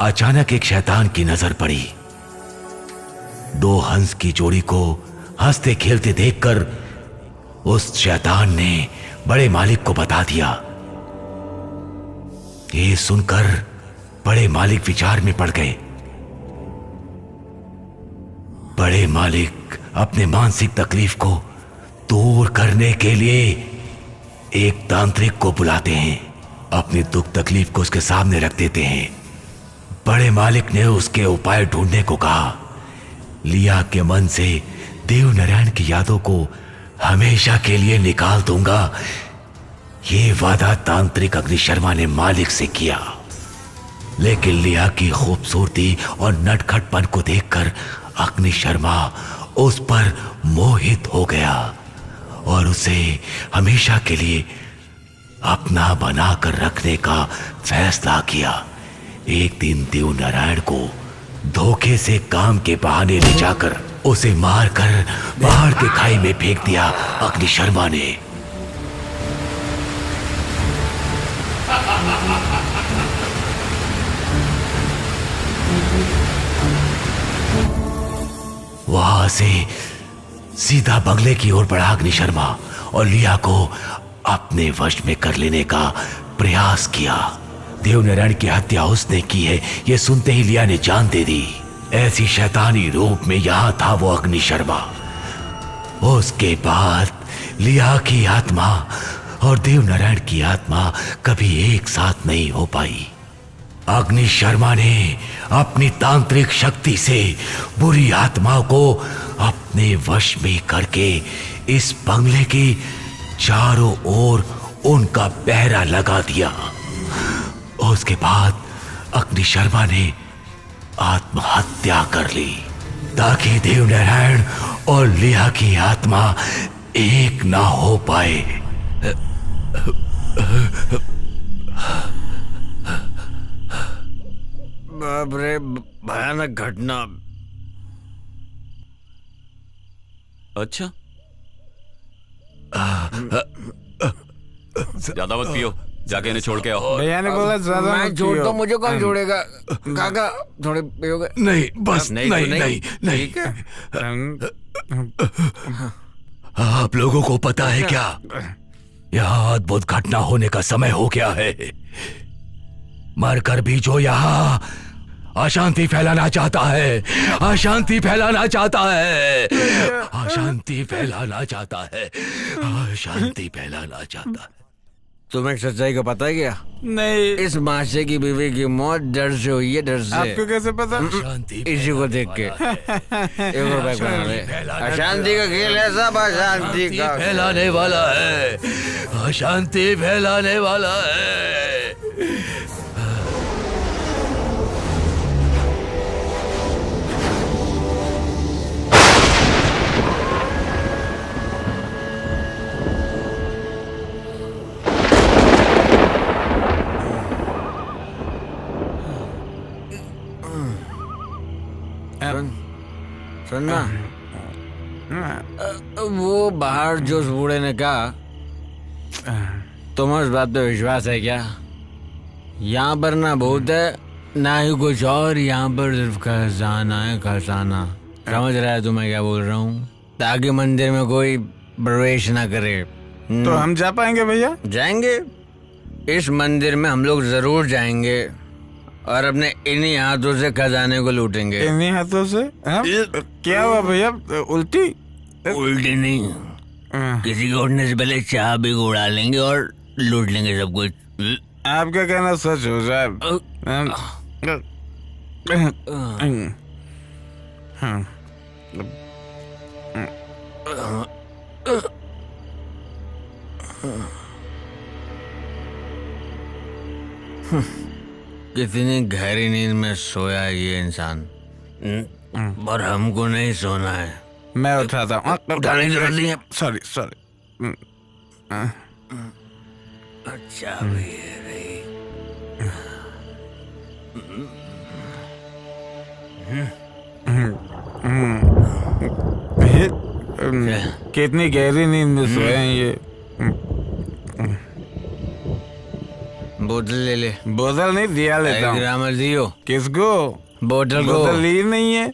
अचानक एक शैतान की नजर पड़ी। दो हंस की जोड़ी को हंसते खेलते देखकर उस शैतान ने बड़े मालिक को बता दिया। ये सुनकर बड़े मालिक विचार में पड़ गए। बड़े मालिक अपने मानसिक तकलीफ को दूर करने के लिए एक तांत्रिक को बुलाते हैं, अपनी दुख तकलीफ को उसके सामने रख देते हैं। बड़े मालिक ने उसके उपाय ढूंढने को कहा। लिया के मन से देव नारायण की यादों को हमेशा के लिए निकाल दूंगा, ये वादा तांत्रिक अग्नि शर्मा ने मालिक से किया। लेकिन लिया की खूबसूरती और नटखटपन को देखकर अग्नि शर्मा उस पर मोहित हो गया और उसे हमेशा के लिए अपना बनाकर रखने का फैसला किया। एक दिन देव नारायण को धोखे से काम के बहाने ले जाकर उसे मारकर पहाड़ के खाई में फेंक दिया अग्नि शर्मा ने। वहां से सीधा बंगले की ओर बढ़ा अग्नि शर्मा और लिया को अपने वश में कर लेने का प्रयास किया। देवनारायण की हत्या उसने की है, यह सुनते ही लिया ने जान दे दी। ऐसी शैतानी रूप में यहां था वो अग्नि शर्मा। उसके बाद लिया की आत्मा और देवनारायण की आत्मा कभी एक साथ नहीं हो पाई। अग्नि शर्मा ने अपनी तांत्रिक शक्ति से बुरी आत्माओं को अपने वश में करके इस बंगले के चारों ओर उनका पहरा लगा दिया। उसके बाद अग्नि शर्मा ने आत्महत्या कर ली ताकि देवनारायण और लिया की आत्मा एक ना हो पाए।
बाप रे, भयानक घटना।
अच्छा, ज्यादा मत पियो, जाके इन्हें छोड़ के आओ।
भैया ने बोला ज्यादा मैं छोड़ता हूँ, मुझे कौन छोड़ेगा? काका थोड़े पियोगे?
नहीं बस नहीं नहीं नहीं, नहीं।
ठीक है।
आप लोगों को पता है क्या, यहाँ अद्भुत घटना होने का समय हो गया है। मरकर भी जो यहाँ अशांति फैलाना चाहता है, अशांति फैलाना चाहता है, अशांति फैलाना चाहता है, अशांति फैलाना चाहता है।
तुम्हें सच्चाई का पता है क्या?
नहीं।
इस माशे की बीवी की मौत डर से हुई है, डर से।
आपको कैसे पता?
इसी को देख के। अशांति का खेल है, सब अशांति का
फैलाने वाला है, अशांति फैलाने वाला है।
सुनना, वो बाहर जो उस बूढ़े ने कहा, तुम्हें उस बात पे विश्वास है क्या? यहाँ पर ना भूत है ना ही कुछ और, यहाँ पर सिर्फ खजाना है, खजाना। समझ रहा है तुम्हें क्या बोल रहा हूँ? ताकि मंदिर में कोई प्रवेश ना करे।
तो हम जा पाएंगे भैया?
जाएंगे, इस मंदिर में हम लोग जरूर जाएंगे और अपने इन्हीं हाथों से खजाने को लूटेंगे।
इन्हीं हाथों से? क्या हुआ भैया, उल्टी?
उल्टी नहीं, किसी को उठने से पहले चाह भी उड़ा लेंगे और लूट लेंगे सब कुछ।
आपका कहना सच हो साहब।
कितनी गहरी नींद में सोया है ये इंसान, पर हमको नहीं सोना है।
मैं उठाता हूँ।
उठाने की जरूरत नहीं है।
Sorry sorry.
अच्छा भी है रही।
कितनी गहरी नींद में सोए हैं ये।
बोतल ले ले।
बोतल नहीं दिया लेता हूँ।
ग्रामर दियो।
किसको?
बोतल को।
बोतल ली नहीं है।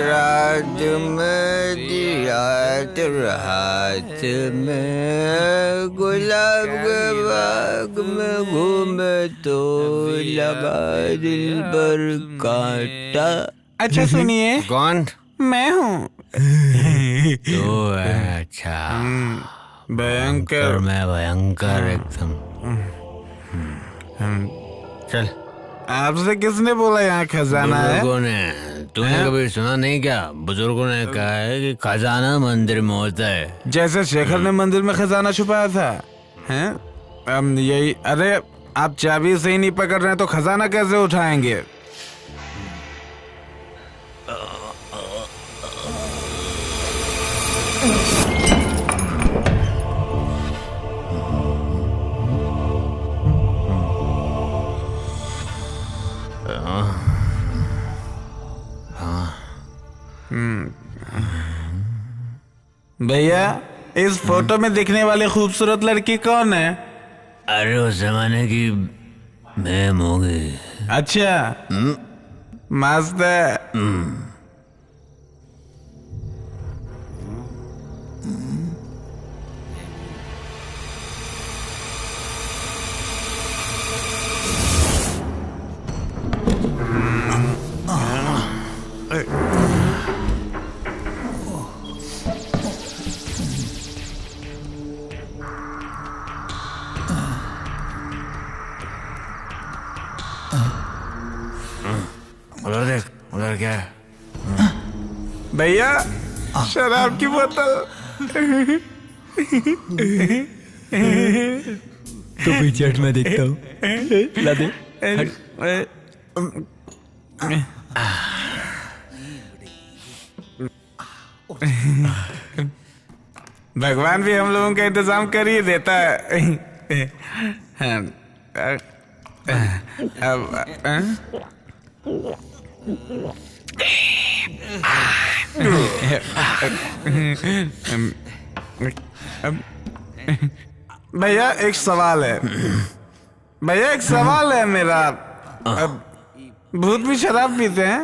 रात में दिया हाथ में गुलाब के बाग में घूमे तो लगा दिल पर कांटा।
अच्छा सुनिए।
कौन?
मैं हूँ।
तो अच्छा
भयंकर।
मैं भयंकर एकदम। चल।
आपसे किसने बोला यहाँ खजाना है?
बुजुर्गों ने। तूने कभी सुना नहीं क्या? बुजुर्गों ने कहा है कि खजाना मंदिर में होता है।
जैसे शेखर ने मंदिर में खजाना छुपाया था। हैं? यही। अरे आप चाबी से ही नहीं पकड़ रहे तो खजाना कैसे उठाएंगे? भैया इस फोटो में दिखने वाली खूबसूरत लड़की कौन है?
अरे उस जमाने की मैम होगी।
अच्छा मस्त है।
उधर देख, उधर क्या है?
भैया शराब की बोतल।
तो पीछे हट, मैं देखता हूँ। ला दे।
भगवान भी हम लोगों का इंतजाम कर ही देता है। भैया एक सवाल है। भैया एक सवाल है मेरा। भूत भी शराब पीते हैं?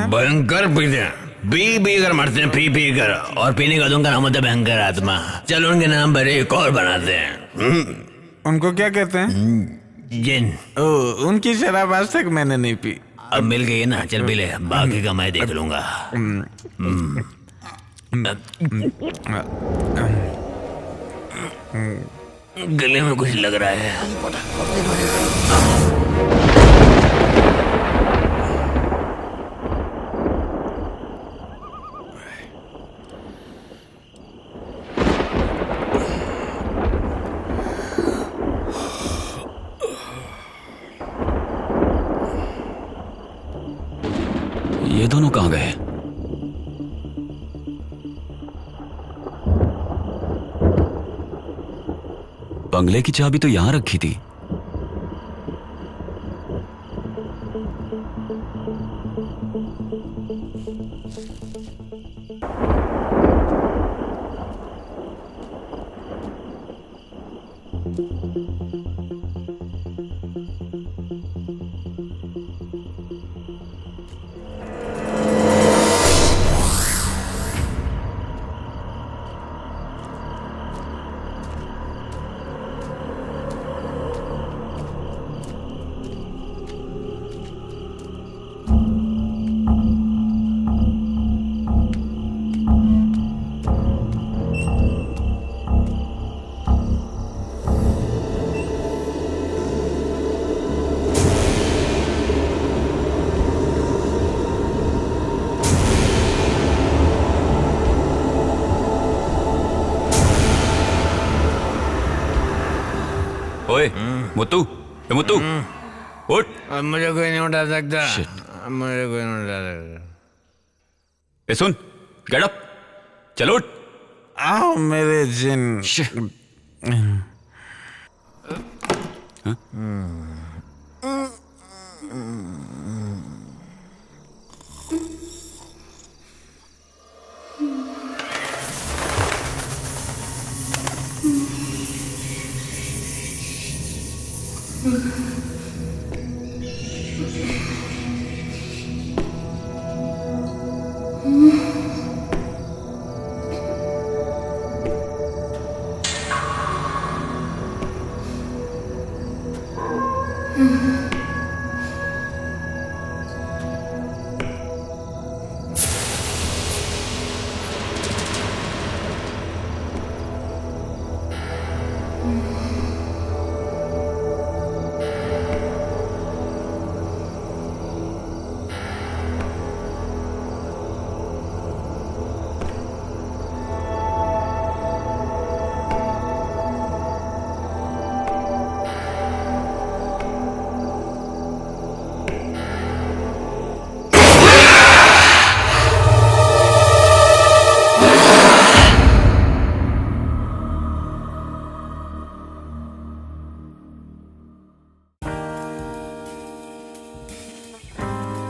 भयंकर पीते हैं। पी कर मरते हैं, पी कर। और पीने का उनका नाम होता है भयंकर आत्मा। चलो उनके नाम पर एक और बनाते हैं।
उनको क्या कहते हैं?
जिन।
उनकी शराब आज तक मैंने नहीं पी।
अब मिल गई ना, चल पी ले। बाकी का मैं देख लूंगा। गले में कुछ लग रहा है।
ये दोनों कहाँ गए? बंगले की चाबी तो यहां रखी थी। मुत्तू, मुत्तू, उठ।
अब मुझे कोई नहीं उठा सकता। मुझे कोई नहीं उठा सकता।
सुन, गेट अप, चलो उठ।
आओ मेरे जिन।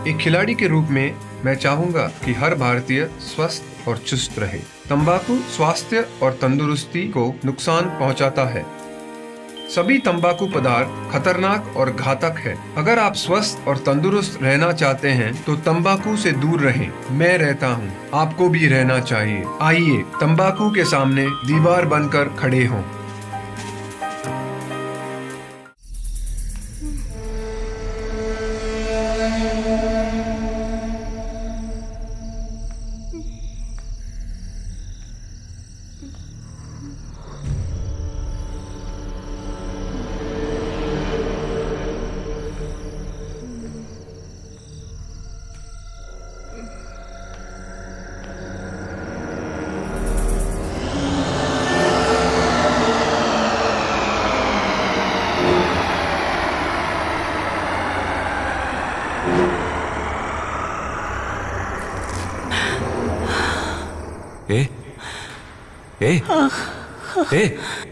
एक खिलाड़ी के रूप में मैं चाहूंगा कि हर भारतीय स्वस्थ और चुस्त रहे। तंबाकू स्वास्थ्य और तंदुरुस्ती को नुकसान पहुंचाता है। सभी तंबाकू पदार्थ खतरनाक और घातक है। अगर आप स्वस्थ और तंदुरुस्त रहना चाहते हैं तो तंबाकू से दूर रहें। मैं रहता हूं, आपको भी रहना चाहिए। आइए तंबाकू के सामने दीवार बनकर खड़े हों।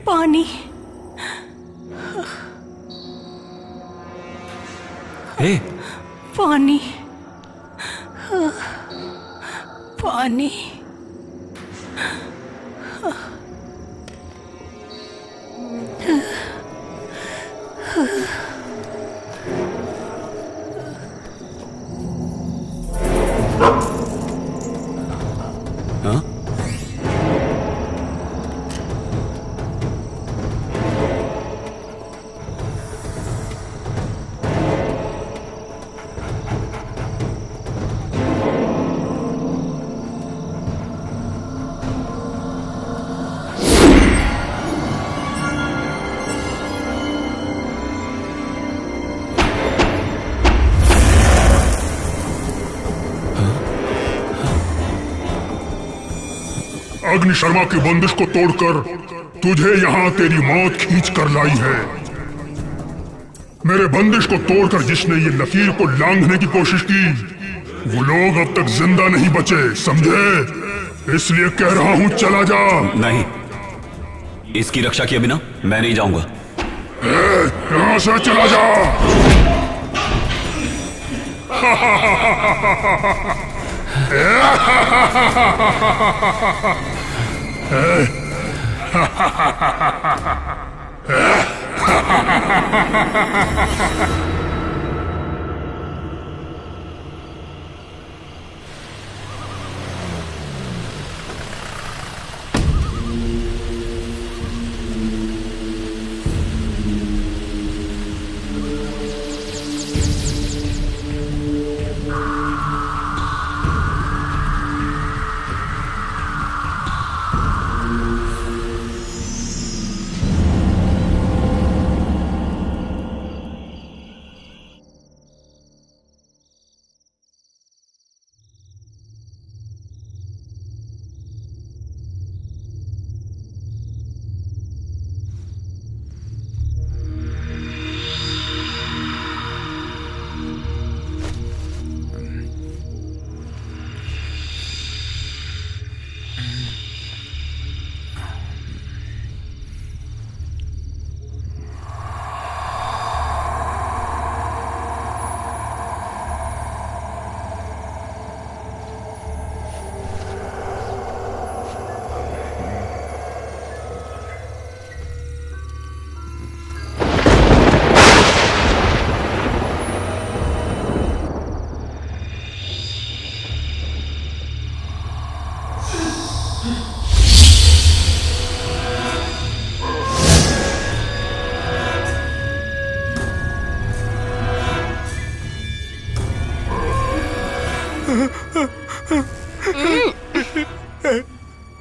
पानी। पानी। पानी।
अग्नि शर्मा की बंदिश को तोड़कर तुझे यहाँ तेरी मौत खींच कर लाई है। मेरे बंदिश को तोड़कर जिसने ये लकीर को लांघने की कोशिश की वो लोग अब तक जिंदा नहीं बचे, समझे? इसलिए कह रहा हूँ चला जा।
नहीं, इसकी रक्षा किए बिना मैं नहीं जाऊंगा।
यहाँ से चला जा।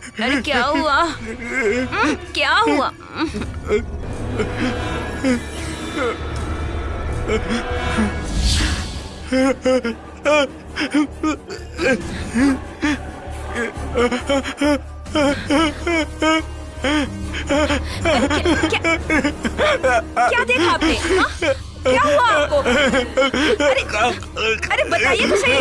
अरे क्या हुआ? क्या हुआ? क्या देखा आपने? क्या हुआ आपको? अरे बताइए तो सही।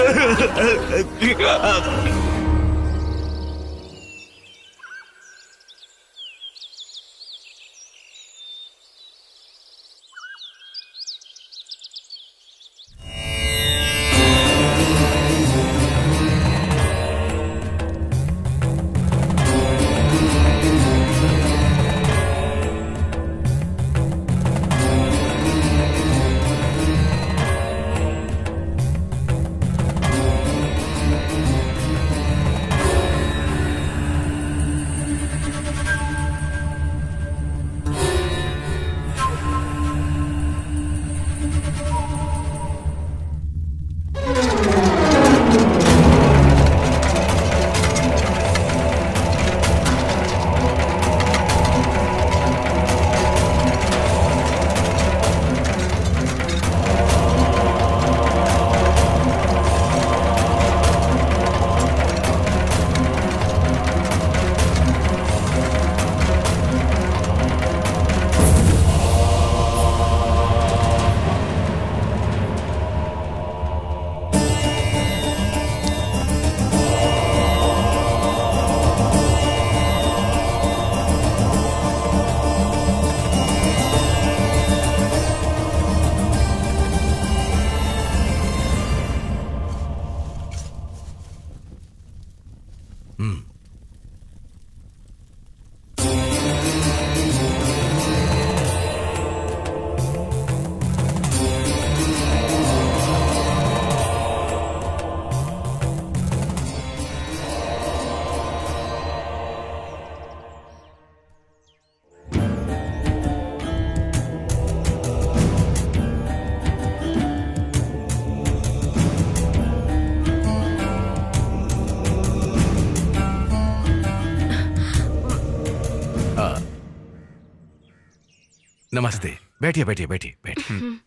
नमस्ते। बैठिए बैठिए बैठिए बैठिए।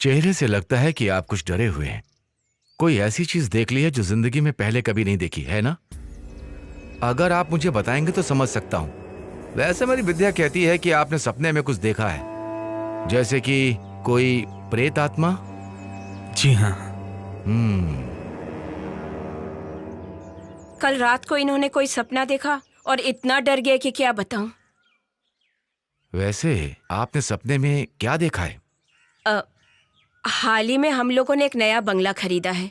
चेहरे से लगता है कि आप कुछ डरे हुए हैं। कोई ऐसी चीज देख ली है जो जिंदगी में पहले कभी नहीं देखी है ना? अगर आप मुझे बताएंगे तो समझ सकता हूं। वैसे मेरी विद्या कहती है कि आपने सपने में कुछ देखा है, जैसे कि कोई प्रेत आत्मा।
जी हाँ।
कल रात को इन्होंने कोई सपना देखा और इतना डर गए कि क्या बताऊं।
वैसे आपने सपने में क्या देखा है?
हाल ही में हम लोगों ने एक नया बंगला खरीदा है।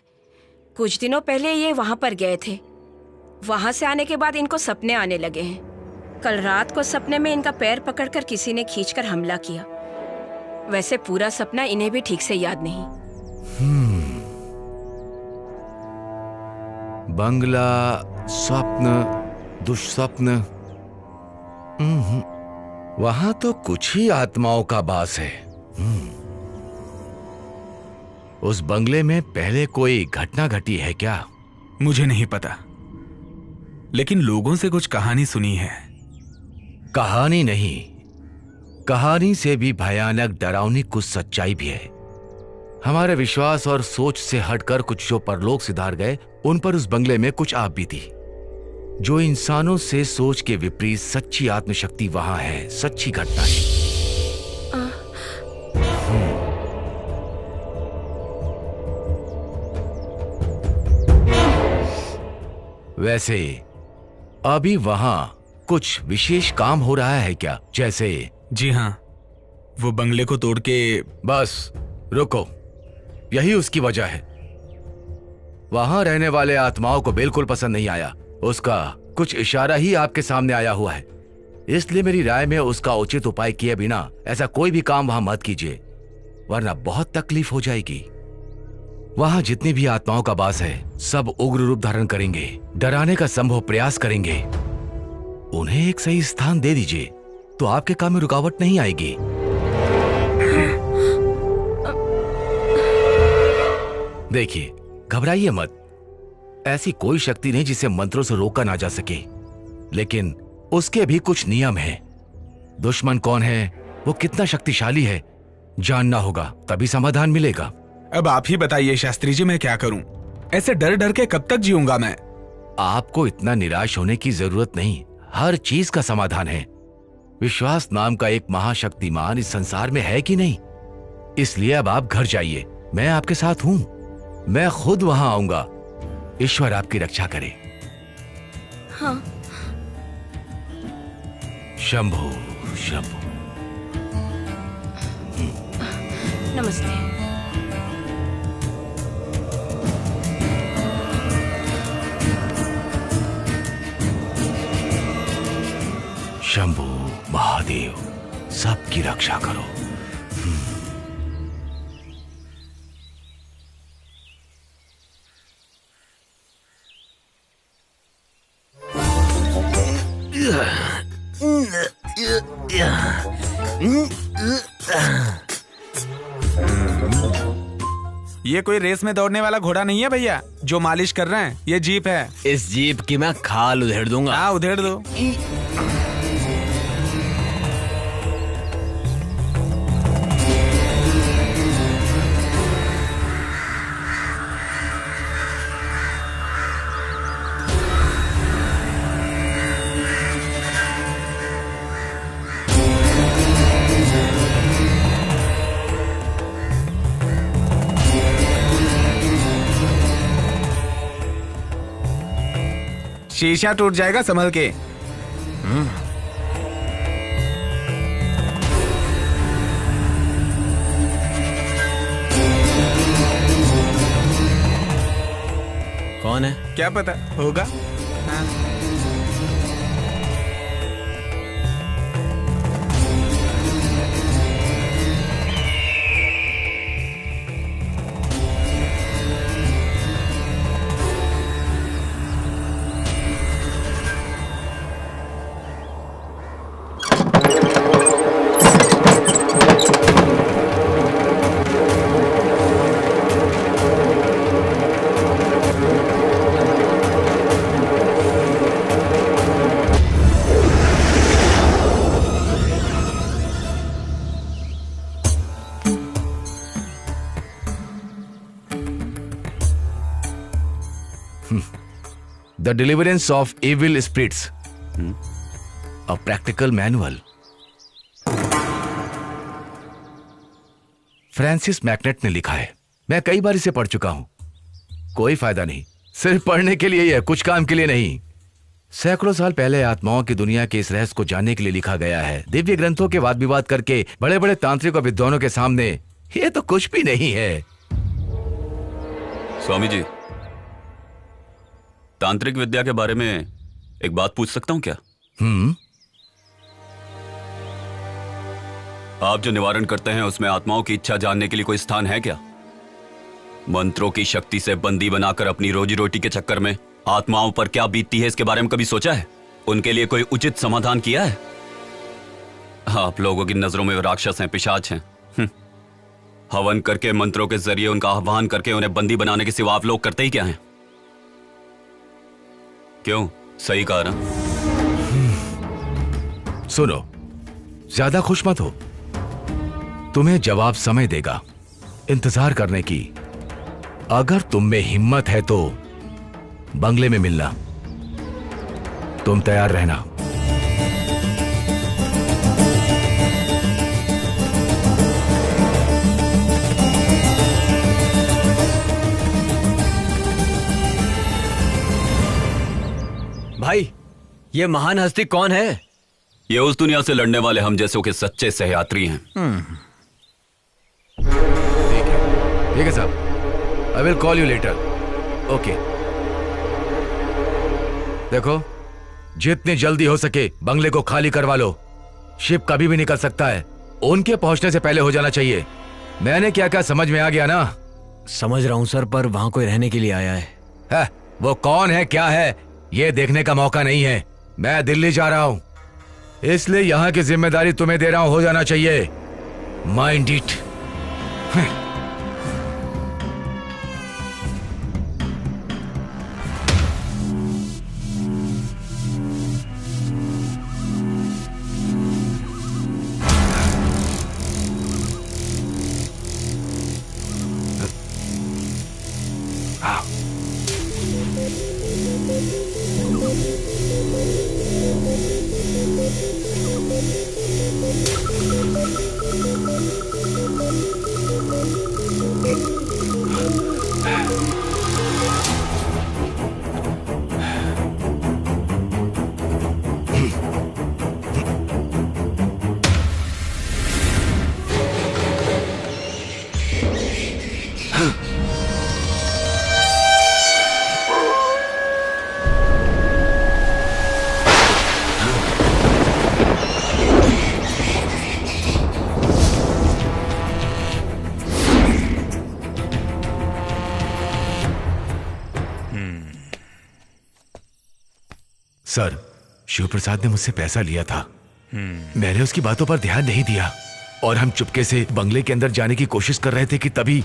कुछ दिनों पहले ये वहां पर गए थे। वहां से आने के बाद इनको सपने आने लगे हैं। कल रात को सपने में इनका पैर पकड़कर किसी ने खींचकर हमला किया। वैसे पूरा सपना इन्हें भी ठीक से याद नहीं।
बंगला, स्वप्न, दुष्स्वप्न। वहां तो कुछ ही आत्माओं का वास है। उस बंगले में पहले कोई घटना घटी है क्या?
मुझे नहीं पता, लेकिन लोगों से कुछ कहानी सुनी है।
कहानी नहीं, कहानी से भी भयानक डरावनी कुछ सच्चाई भी है। हमारे विश्वास और सोच से हटकर कुछ जो परलोक सिधार गए, उन पर उस बंगले में कुछ आप बीती। जो इंसानों से सोच के विपरीत सच्ची आत्मशक्ति वहां है, सच्ची घटना है। वैसे अभी वहां कुछ विशेष काम हो रहा है क्या? जैसे?
जी हाँ, वो बंगले को तोड़ के।
बस रुको, यही उसकी वजह है। वहां रहने वाले आत्माओं को बिल्कुल पसंद नहीं आया। उसका कुछ इशारा ही आपके सामने आया हुआ है। इसलिए मेरी राय में उसका उचित उपाय किए बिना ऐसा कोई भी काम वहां मत कीजिए, वरना बहुत तकलीफ हो जाएगी। वहां जितनी भी आत्माओं का वास है, सब उग्र रूप धारण करेंगे, डराने का संभव प्रयास करेंगे। उन्हें एक सही स्थान दे दीजिए तो आपके काम में रुकावट नहीं आएगी। देखिए, घबराइए मत। ऐसी कोई शक्ति नहीं जिसे मंत्रों से रोका ना जा सके, लेकिन उसके भी कुछ नियम हैं। दुश्मन कौन है, वो कितना शक्तिशाली है, जानना होगा, तभी समाधान मिलेगा।
अब आप ही बताइए शास्त्री जी, मैं क्या करूं? ऐसे डर डर के कब तक जीऊंगा मैं?
आपको इतना निराश होने की जरूरत नहीं, हर चीज का समाधान है। विश्वास नाम का एक महाशक्तिमान इस संसार में है कि नहीं, इसलिए अब आप घर जाइए, मैं आपके साथ हूं, मैं खुद वहां आऊंगा। ईश्वर आपकी रक्षा करे।
हाँ।
शंभो शंभो।
नमस्ते।
शंभो महादेव, सबकी रक्षा करो।
ये कोई रेस में दौड़ने वाला घोड़ा नहीं है भैया जो मालिश कर रहे हैं, ये जीप है।
इस जीप की मैं खाल उधेड़ दूंगा।
हाँ, उधेड़ दो। शीशा टूट जाएगा, संभल के।
कौन है?
क्या पता होगा। हाँ।
The Deliverance of Evil Spirits, a practical manual. Francis MacNutt ने लिखा है, मैं कई बार इसे पढ़ चुका हूं, कोई फायदा नहीं, सिर्फ पढ़ने के लिए ही है, कुछ काम के लिए नहीं। सैकड़ों साल पहले आत्माओं की दुनिया के इस रहस्य को जानने के लिए लिखा गया है। दिव्य ग्रंथों के वाद विवाद करके बड़े बड़े तांत्रिक और विद्वानों के सामने ये तो कुछ भी नहीं है।
स्वामी जी, तांत्रिक विद्या के बारे में एक बात पूछ सकता हूं क्या? आप जो निवारण करते हैं उसमें आत्माओं की इच्छा जानने के लिए कोई स्थान है क्या? मंत्रों की शक्ति से बंदी बनाकर अपनी रोजी रोटी के चक्कर में आत्माओं पर क्या बीतती है, इसके बारे में कभी सोचा है? उनके लिए कोई उचित समाधान किया है? आप लोगों की नजरों में वो राक्षस हैं, पिशाच हैं। हवन करके, मंत्रों के जरिए उनका आह्वान करके उन्हें बंदी बनाने के सिवा आप लोग करते ही क्या हैं? क्यों? सही कहा ना?
सुनो, ज्यादा खुश मत हो, तुम्हें जवाब समय देगा, इंतजार करने की। अगर तुम में हिम्मत है तो बंगले में मिलना, तुम तैयार रहना।
भाई, ये महान हस्ती कौन है?
ये उस दुनिया से लड़ने वाले हम जैसों के सच्चे सहयात्री हैं।
ठीक है साहब, I will call you later. Okay. देखो, जितनी जल्दी हो सके बंगले को खाली करवा लो, शिप कभी भी निकल सकता है, उनके पहुंचने से पहले हो जाना चाहिए। मैंने क्या क्या समझ में आ गया ना?
समझ रहा हूं सर, पर वहां कोई रहने के लिए आया है।
वो कौन है, क्या है, ये देखने का मौका नहीं है। मैं दिल्ली जा रहा हूं, इसलिए यहां की जिम्मेदारी तुम्हें दे रहा हूं, हो जाना चाहिए। Mind it.
आओ।
सर, शिव प्रसाद ने मुझसे पैसा लिया था। मैंने उसकी बातों पर ध्यान नहीं दिया और हम चुपके से बंगले के अंदर जाने की कोशिश कर रहे थे कि तभी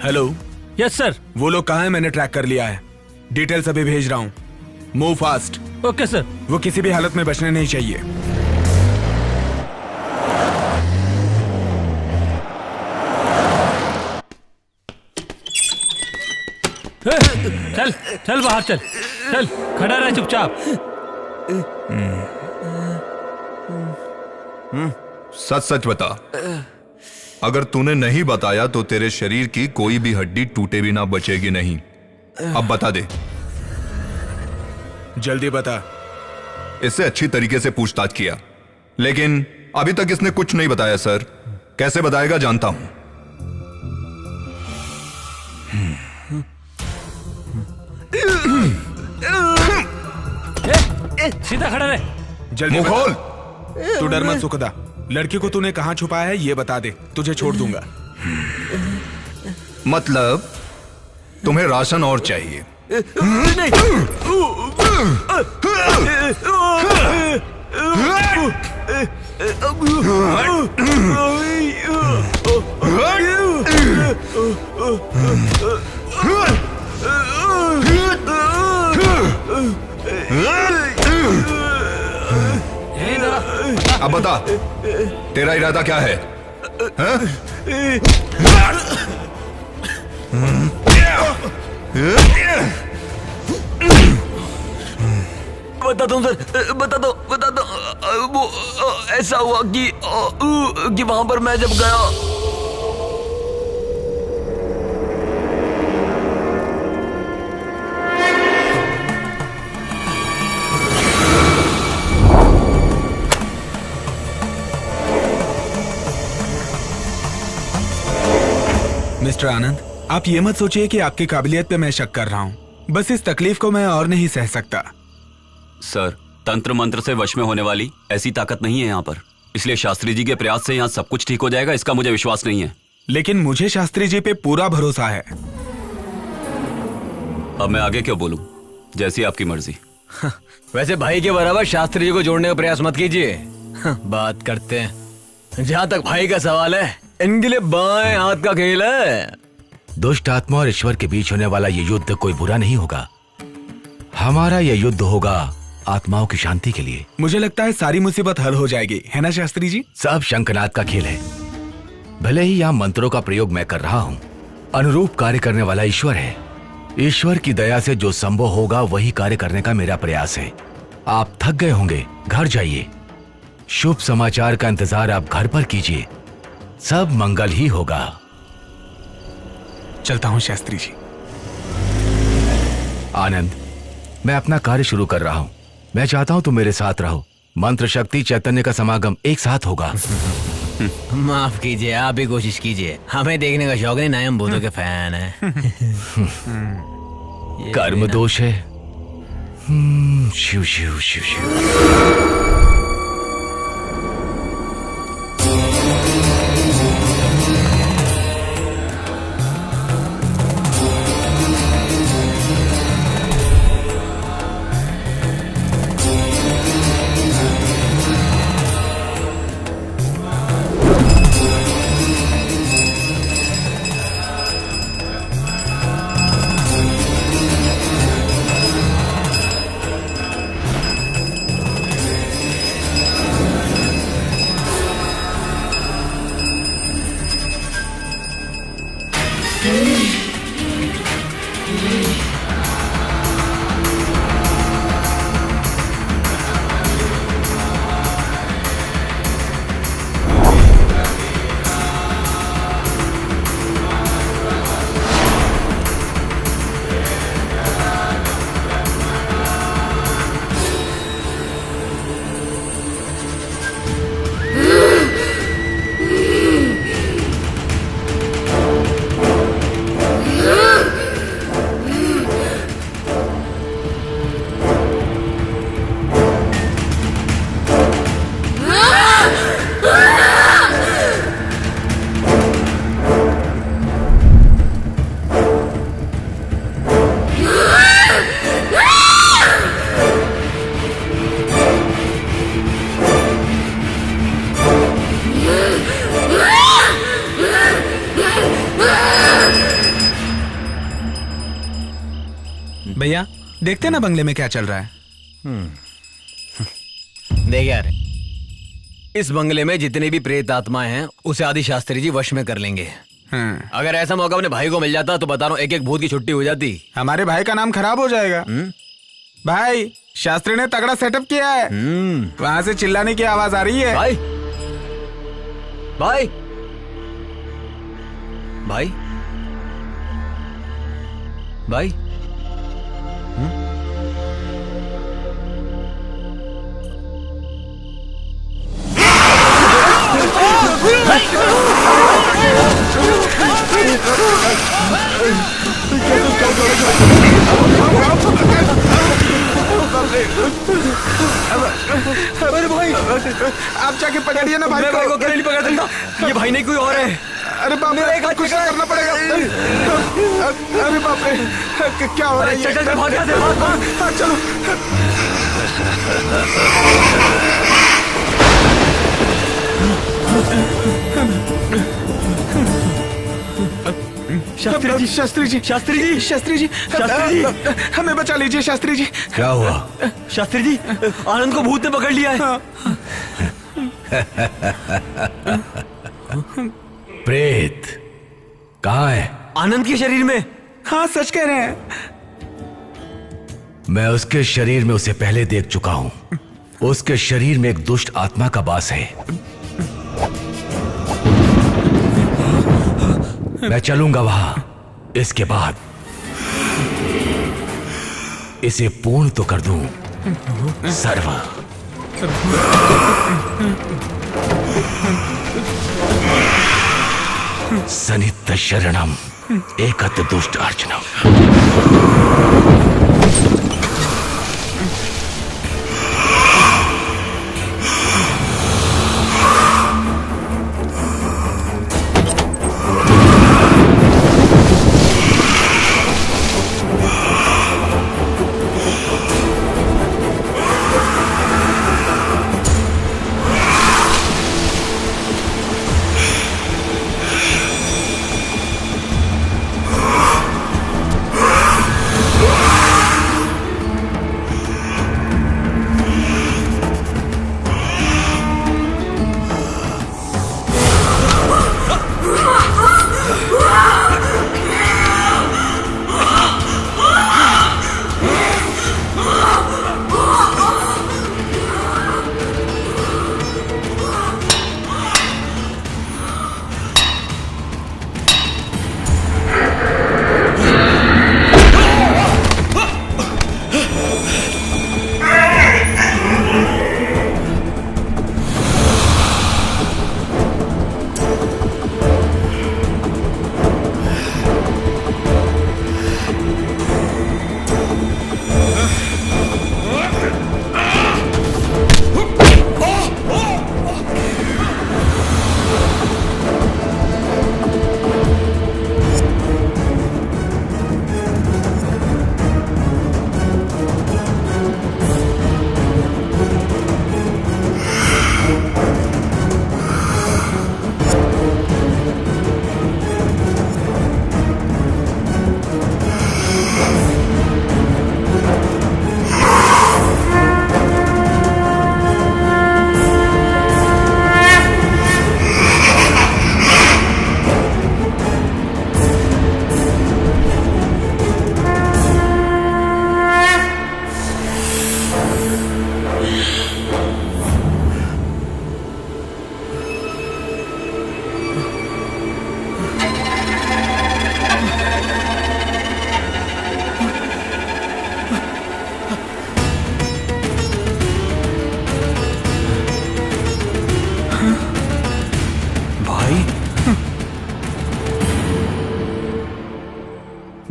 हेलो।
Yes sir.
वो लोग कहाँ हैं? मैंने ट्रैक कर लिया है। डिटेल्स अभी भेज रहा हूँ। Move fast.
Okay sir.
वो किसी भी हालत में बचने नहीं चाहिए।
चल चल बाहर चल। चल खड़ा रह चुपचाप।
सच सच बता। अगर तूने नहीं बताया तो तेरे शरीर की कोई भी हड्डी टूटे बिना बचेगी नहीं। अब बता दे।
जल्दी बता।
इससे अच्छी तरीके से पूछताछ किया, लेकिन अभी तक इसने कुछ नहीं बताया सर। कैसे बताएगा जानता हूं।
सीधा खड़ा रहे।
जल्दी
मुंह खोल।
तू डर मत सुखदा। लड़की को तूने कहां छुपाया है ये बता दे, तुझे छोड़ दूंगा।
मतलब तुम्हें राशन और चाहिए? अब बता, तेरा इरादा क्या है?
बताता हूँ सर, बता दो। वो ऐसा हुआ कि वहां पर मैं जब गया।
मिस्टर आनंद, आप ये मत सोचिए कि आपकी काबिलियत पे मैं शक कर रहा हूँ। बस इस तकलीफ को मैं और नहीं सह सकता।
सर, तंत्र मंत्र से वश में होने वाली ऐसी ताकत नहीं है यहाँ पर, इसलिए शास्त्री जी के प्रयास से यहाँ सब कुछ ठीक हो जाएगा, इसका मुझे विश्वास नहीं है।
लेकिन मुझे शास्त्री जी पे पूरा भरोसा है।
अब मैं आगे क्यों बोलूं? जैसी आपकी मर्जी।
वैसे भाई के बराबर शास्त्री जी को जोड़ने का प्रयास मत कीजिए। बात करते हैं। जहाँ तक भाई का सवाल है, इनके लिए बाएं हाथ का खेल है।
दुष्ट आत्मा और ईश्वर के बीच होने वाला ये युद्ध कोई बुरा नहीं होगा। हमारा ये युद्ध होगा आत्माओं की शांति के लिए।
मुझे लगता है सारी मुसीबत हल हो जाएगी, है ना शास्त्री जी?
सब शंखनाद का खेल है। भले ही यहाँ मंत्रों का प्रयोग मैं कर रहा हूँ, अनुरूप कार्य करने वाला ईश्वर है। ईश्वर की दया से जो संभव होगा वही कार्य करने का मेरा प्रयास है। आप थक गए होंगे, घर जाइए। शुभ समाचार का इंतजार आप घर पर कीजिए, सब मंगल ही होगा।
चलता हूँ शास्त्री जी।
आनंद, मैं अपना कार्य शुरू कर रहा हूँ। मैं चाहता हूँ तुम मेरे साथ रहो। मंत्र शक्ति चैतन्य का समागम एक साथ होगा।
माफ कीजिए, आप भी कोशिश कीजिए। हमें देखने का शौक नहीं, ना हम भूतों के फैन है।
कर्म दोष है। शिव शिव शिव शिव।
भैया देखते ना बंगले में क्या चल रहा है।
देख यार, इस बंगले में जितने भी प्रेत आत्माएं हैं उसे आदि शास्त्री जी वश में कर लेंगे। अगर ऐसा मौका अपने भाई को मिल जाता तो बता रहा हूँ एक एक भूत की छुट्टी हो जाती।
हमारे भाई का नाम खराब हो जाएगा। भाई शास्त्री ने तगड़ा सेटअप किया है। वहां से चिल्लाने की आवाज आ रही है।
भाई भाई भाई भाई
अरे भाई आप जाके पकड़िए ना भाई।
मैं भाई को अकेले नहीं पकड़ सकता, ये भाई नहीं कोई और है।
अरे बाप रे, एक हाथ कुछ करना पड़ेगा। अरे बाप रे क्या हो रहा है?
चल चल भाग यहाँ से, भाग भाग
चलो। शास्त्री जी शास्त्री जी शास्त्री जी शास्त्री जी शास्त्री जी हमें बचा लीजिए शास्त्री जी।
क्या हुआ?
शास्त्री जी आनंद को भूत ने पकड़ लिया है।
प्रेत कहाँ है?
आनंद के शरीर में।
हाँ सच कह रहे हैं।
मैं उसके शरीर में उसे पहले देख चुका हूं। उसके शरीर में एक दुष्ट आत्मा का वास है। मैं चलूंगा वहां। इसके बाद इसे पूर्ण तो कर दूं। सर्व सनित शरणम एकत दुष्ट अर्चनम।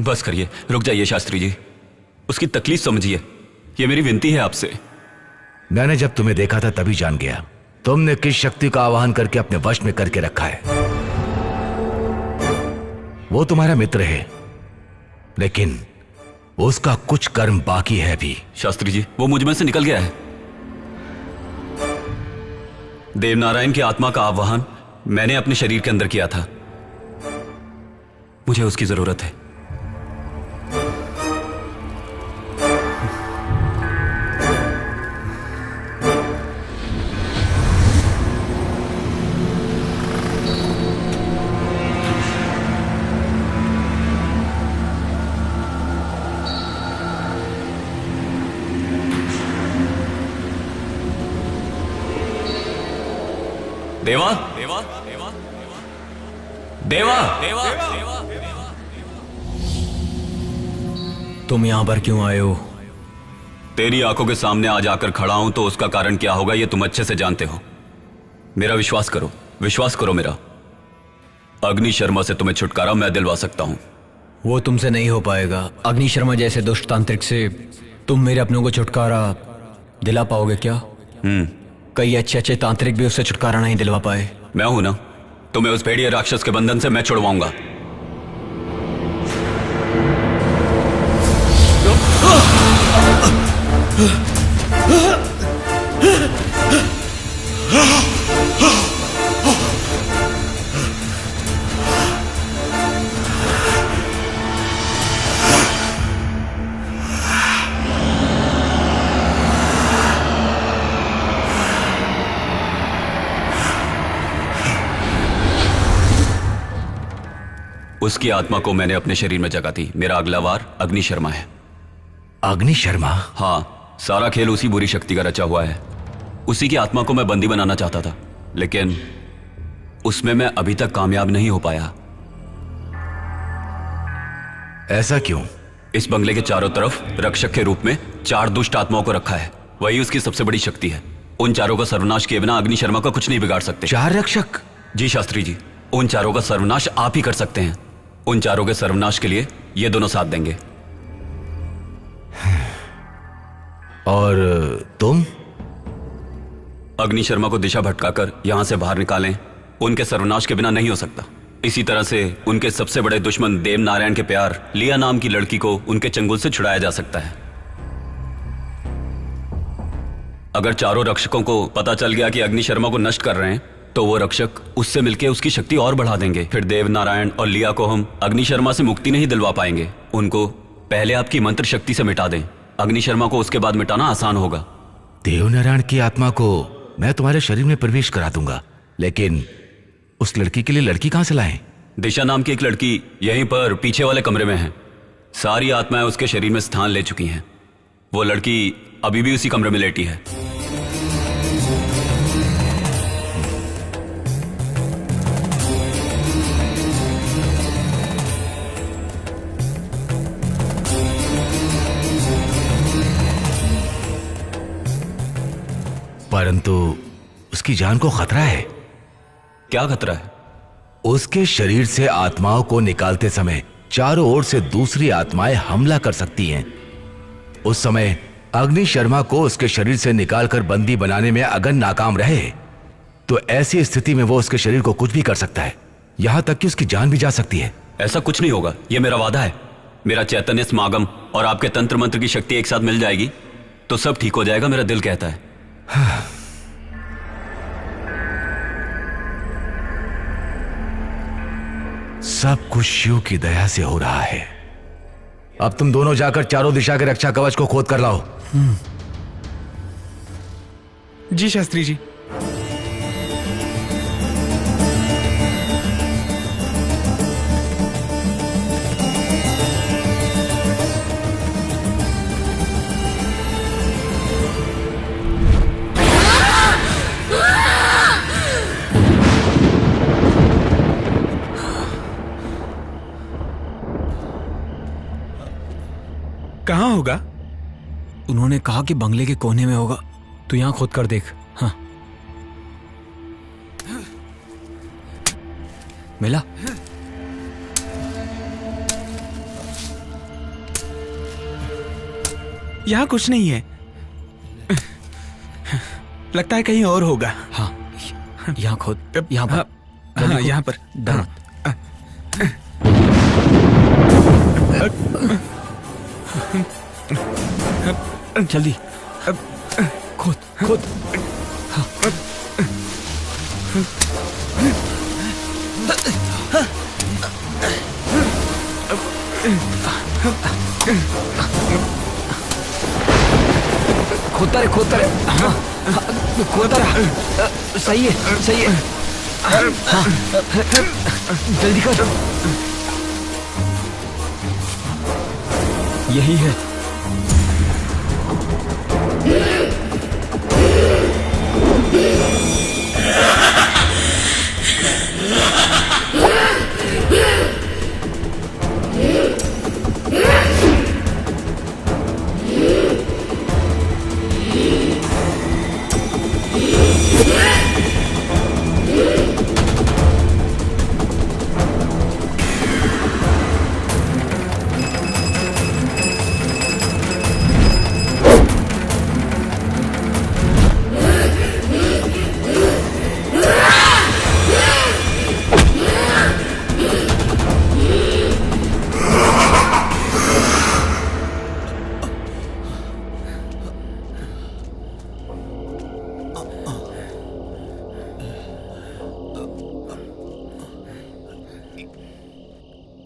बस करिए, रुक जाइए शास्त्री जी। उसकी तकलीफ समझिए, ये मेरी विनती है आपसे।
मैंने जब तुम्हें देखा था तभी जान गया तुमने किस शक्ति का आवाहन करके अपने वश में करके रखा है। वो तुम्हारा मित्र है, लेकिन उसका कुछ कर्म बाकी है अभी।
शास्त्री जी, वो मुझ में से निकल गया है। देवनारायण की आत्मा का आवाहन मैंने अपने शरीर के अंदर किया था। मुझे उसकी जरूरत है। देवा देवा देवा
तुम यहाँ पर क्यों आए हो?
तेरी आंखों के सामने आज आकर खड़ा हूं तो उसका कारण क्या होगा ये तुम अच्छे से जानते हो। मेरा विश्वास करो मेरा। अग्नि शर्मा से तुम्हें छुटकारा मैं दिलवा सकता हूं।
वो तुमसे नहीं हो पाएगा। अग्नि शर्मा जैसे दुष्ट तांत्रिक से तुम मेरे अपनों को छुटकारा दिला पाओगे क्या? कई अच्छे तांत्रिक भी उससे छुटकारा नहीं दिलवा पाए।
मैं हूं ना, तुम्हें उस भेड़िए राक्षस के बंधन से मैं छुड़वाऊंगा। उसकी आत्मा को मैंने अपने शरीर में जगा दी। मेरा अगला वार अग्नि शर्मा है।
अग्नि शर्मा?
हाँ, सारा खेल उसी बुरी शक्ति का रचा हुआ है। उसी की आत्मा को मैं बंदी बनाना चाहता था, लेकिन उसमें मैं अभी तक कामयाब नहीं हो पाया।
ऐसा क्यों?
इस बंगले के चारों तरफ रक्षक के रूप में 4 दुष्ट आत्माओं को रखा है। वही उसकी सबसे बड़ी शक्ति है। उन चारों का सर्वनाश किए बिना अग्नि शर्मा का कुछ नहीं बिगाड़ सकते।
4 रक्षक?
जी शास्त्री जी, उन चारों का सर्वनाश आप ही कर सकते हैं। उन चारों के सर्वनाश के लिए ये दोनों साथ देंगे।
और तुम?
अग्नि शर्मा को दिशा भटकाकर यहां से बाहर निकालें। उनके सर्वनाश के बिना नहीं हो सकता। इसी तरह से उनके सबसे बड़े दुश्मन देव नारायण के प्यार लिया नाम की लड़की को उनके चंगुल से छुड़ाया जा सकता है। अगर चारों रक्षकों को पता चल गया कि अग्नि शर्मा को नष्ट कर रहे हैं तो वो रक्षक उससे मिलकर उसकी शक्ति और बढ़ा देंगे। फिर देव नारायण और लिया को हम अग्नि शर्मा से मुक्ति नहीं दिलवा पाएंगे। उनको पहले आपकी मंत्र शक्ति से मिटा दें। अग्नि शर्मा को उसके बाद मिटाना आसान होगा।
देव नारायण की आत्मा को मैं तुम्हारे शरीर में प्रवेश करा दूंगा, लेकिन उस लड़की के लिए लड़की कहां से लाएं?
दिशा नाम की एक लड़की यहीं पर पीछे वाले कमरे में है। सारी आत्माएं उसके शरीर में स्थान ले चुकी हैं। वो लड़की अभी भी उसी कमरे में लेटी है।
परंतु उसकी जान को खतरा है।
क्या खतरा है?
उसके शरीर से आत्माओं को निकालते समय चारों ओर से दूसरी आत्माएं हमला कर सकती हैं। उस समय अग्नि शर्मा को उसके शरीर से निकालकर बंदी बनाने में अगर नाकाम रहे तो ऐसी स्थिति में वो उसके शरीर को कुछ भी कर सकता है, यहां तक कि उसकी जान भी जा सकती है।
ऐसा कुछ नहीं होगा, यह मेरा वादा है। मेरा चैतन्य समागम और आपके तंत्र मंत्र की शक्ति एक साथ मिल जाएगी तो सब ठीक हो जाएगा, मेरा दिल कहता है।
सब कुछ शिव की दया से हो रहा है। अब तुम दोनों जाकर चारों दिशा के रक्षा कवच को खोद कर लाओ।
जी शास्त्री जी। कहाँ होगा?
उन्होंने कहा कि बंगले के कोने में होगा। तू यहां खोद कर देख। हाँ, मिला?
यहां कुछ नहीं है। लगता है कहीं और होगा।
हाँ, यहां खोद। यहां पर।
हाँ, यहां पर।
जल्दी खोद खोद। हाँ। खोदता रहे। हाँ, खोदता रहा। सही है। हाँ, जल्दी कर। यही है।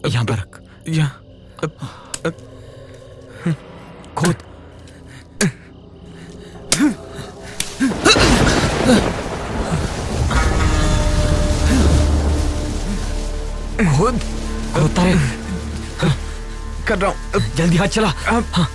यहाँ पर रख, यहाँ खोद। खोद खोदता है। कर रहा हूँ, जल्दी हाथ चला। हाँ।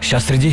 शास्त्री जी,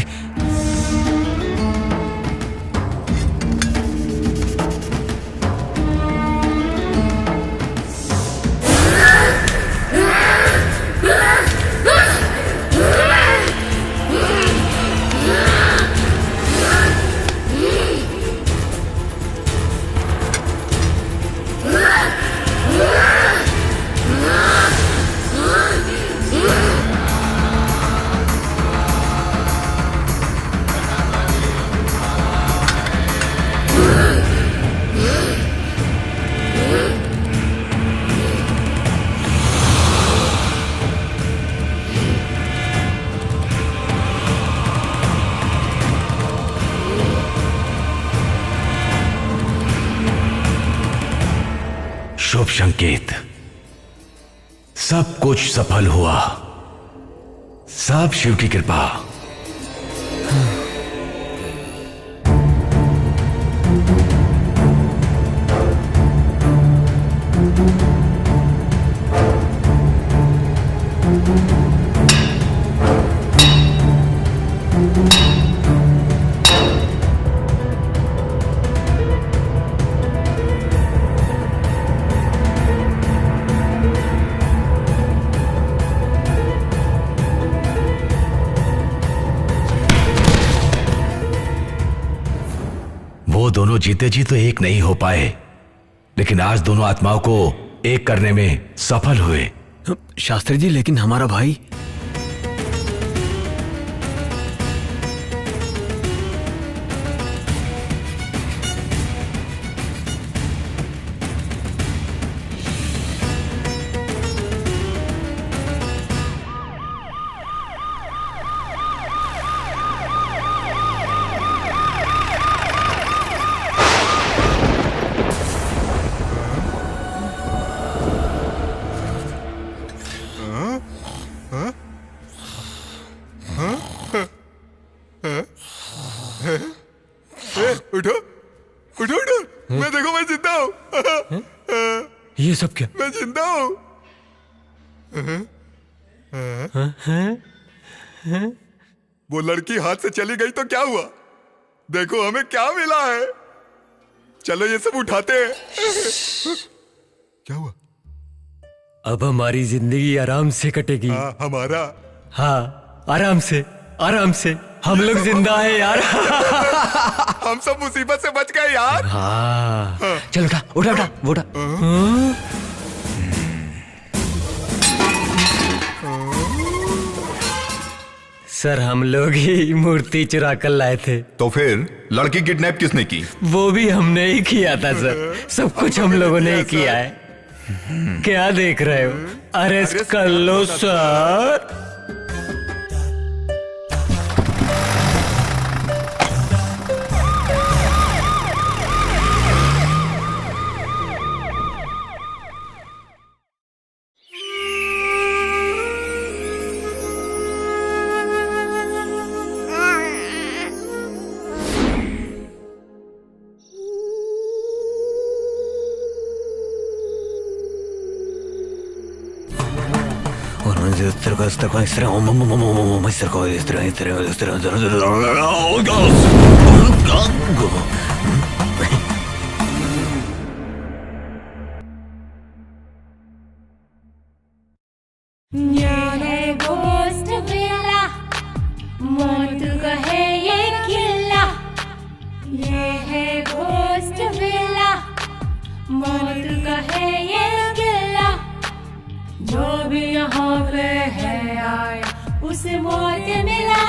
शुभ संकेत। सब कुछ सफल हुआ, सब शिव की कृपा। दोनों जीते जी तो एक नहीं हो पाए, लेकिन आज दोनों आत्माओं को एक करने में सफल हुए।
शास्त्री जी, लेकिन हमारा भाई।
उठो उठो उठो, मैं देखो, मैं जिंदा हूँ।
ये सब क्या?
मैं जिंदा हूँ। वो लड़की हाथ से चली गई तो क्या हुआ? देखो हमें क्या मिला है। चलो ये सब उठाते हैं। क्या हुआ?
अब हमारी जिंदगी आराम से कटेगी।
हमारा?
हाँ, आराम से, आराम से। हम लोग जिंदा हैं यार।
हम सब मुसीबत से बच गए यार।
हाँ। चल उठा उठा उठा उठा। सर, हम लोग ही मूर्ति चुरा कर लाए थे।
तो फिर लड़की किडनैप किसने की?
वो भी हमने ही किया था सर। सब कुछ हम लोगों ने ही किया है। क्या देख रहे हो? अरेस्ट कर लो सर।
ये है घोस्ट विला, मौत का है ये किला। ये है घोस्ट विला, मौत का है ये किला। जो भी यहाँ पे है आया उसे मौत मिला।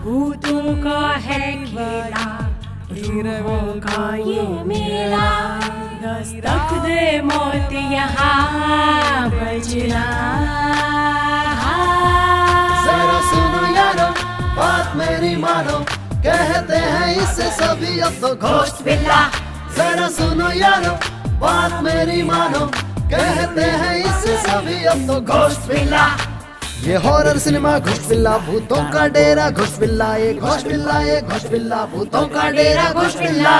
भूतों का है खेला, रूहों का ये मेला। दस्तक दे मौत यहाँ बजना।
जरा सुनो यारो बात मेरी मानो, कहते हैं इससे सभी अब तो घोस्ट विला। जरा सुनो यारो बात मेरी मानो, कहते हैं इससे सभी अब तो घोस्ट विला। ये हॉरर सिनेमा घोस्ट विला, भूतों का डेरा घोस्ट विला। ये घोस्ट विला, ये घोस्ट विला, भूतों का डेरा घोस्ट विला।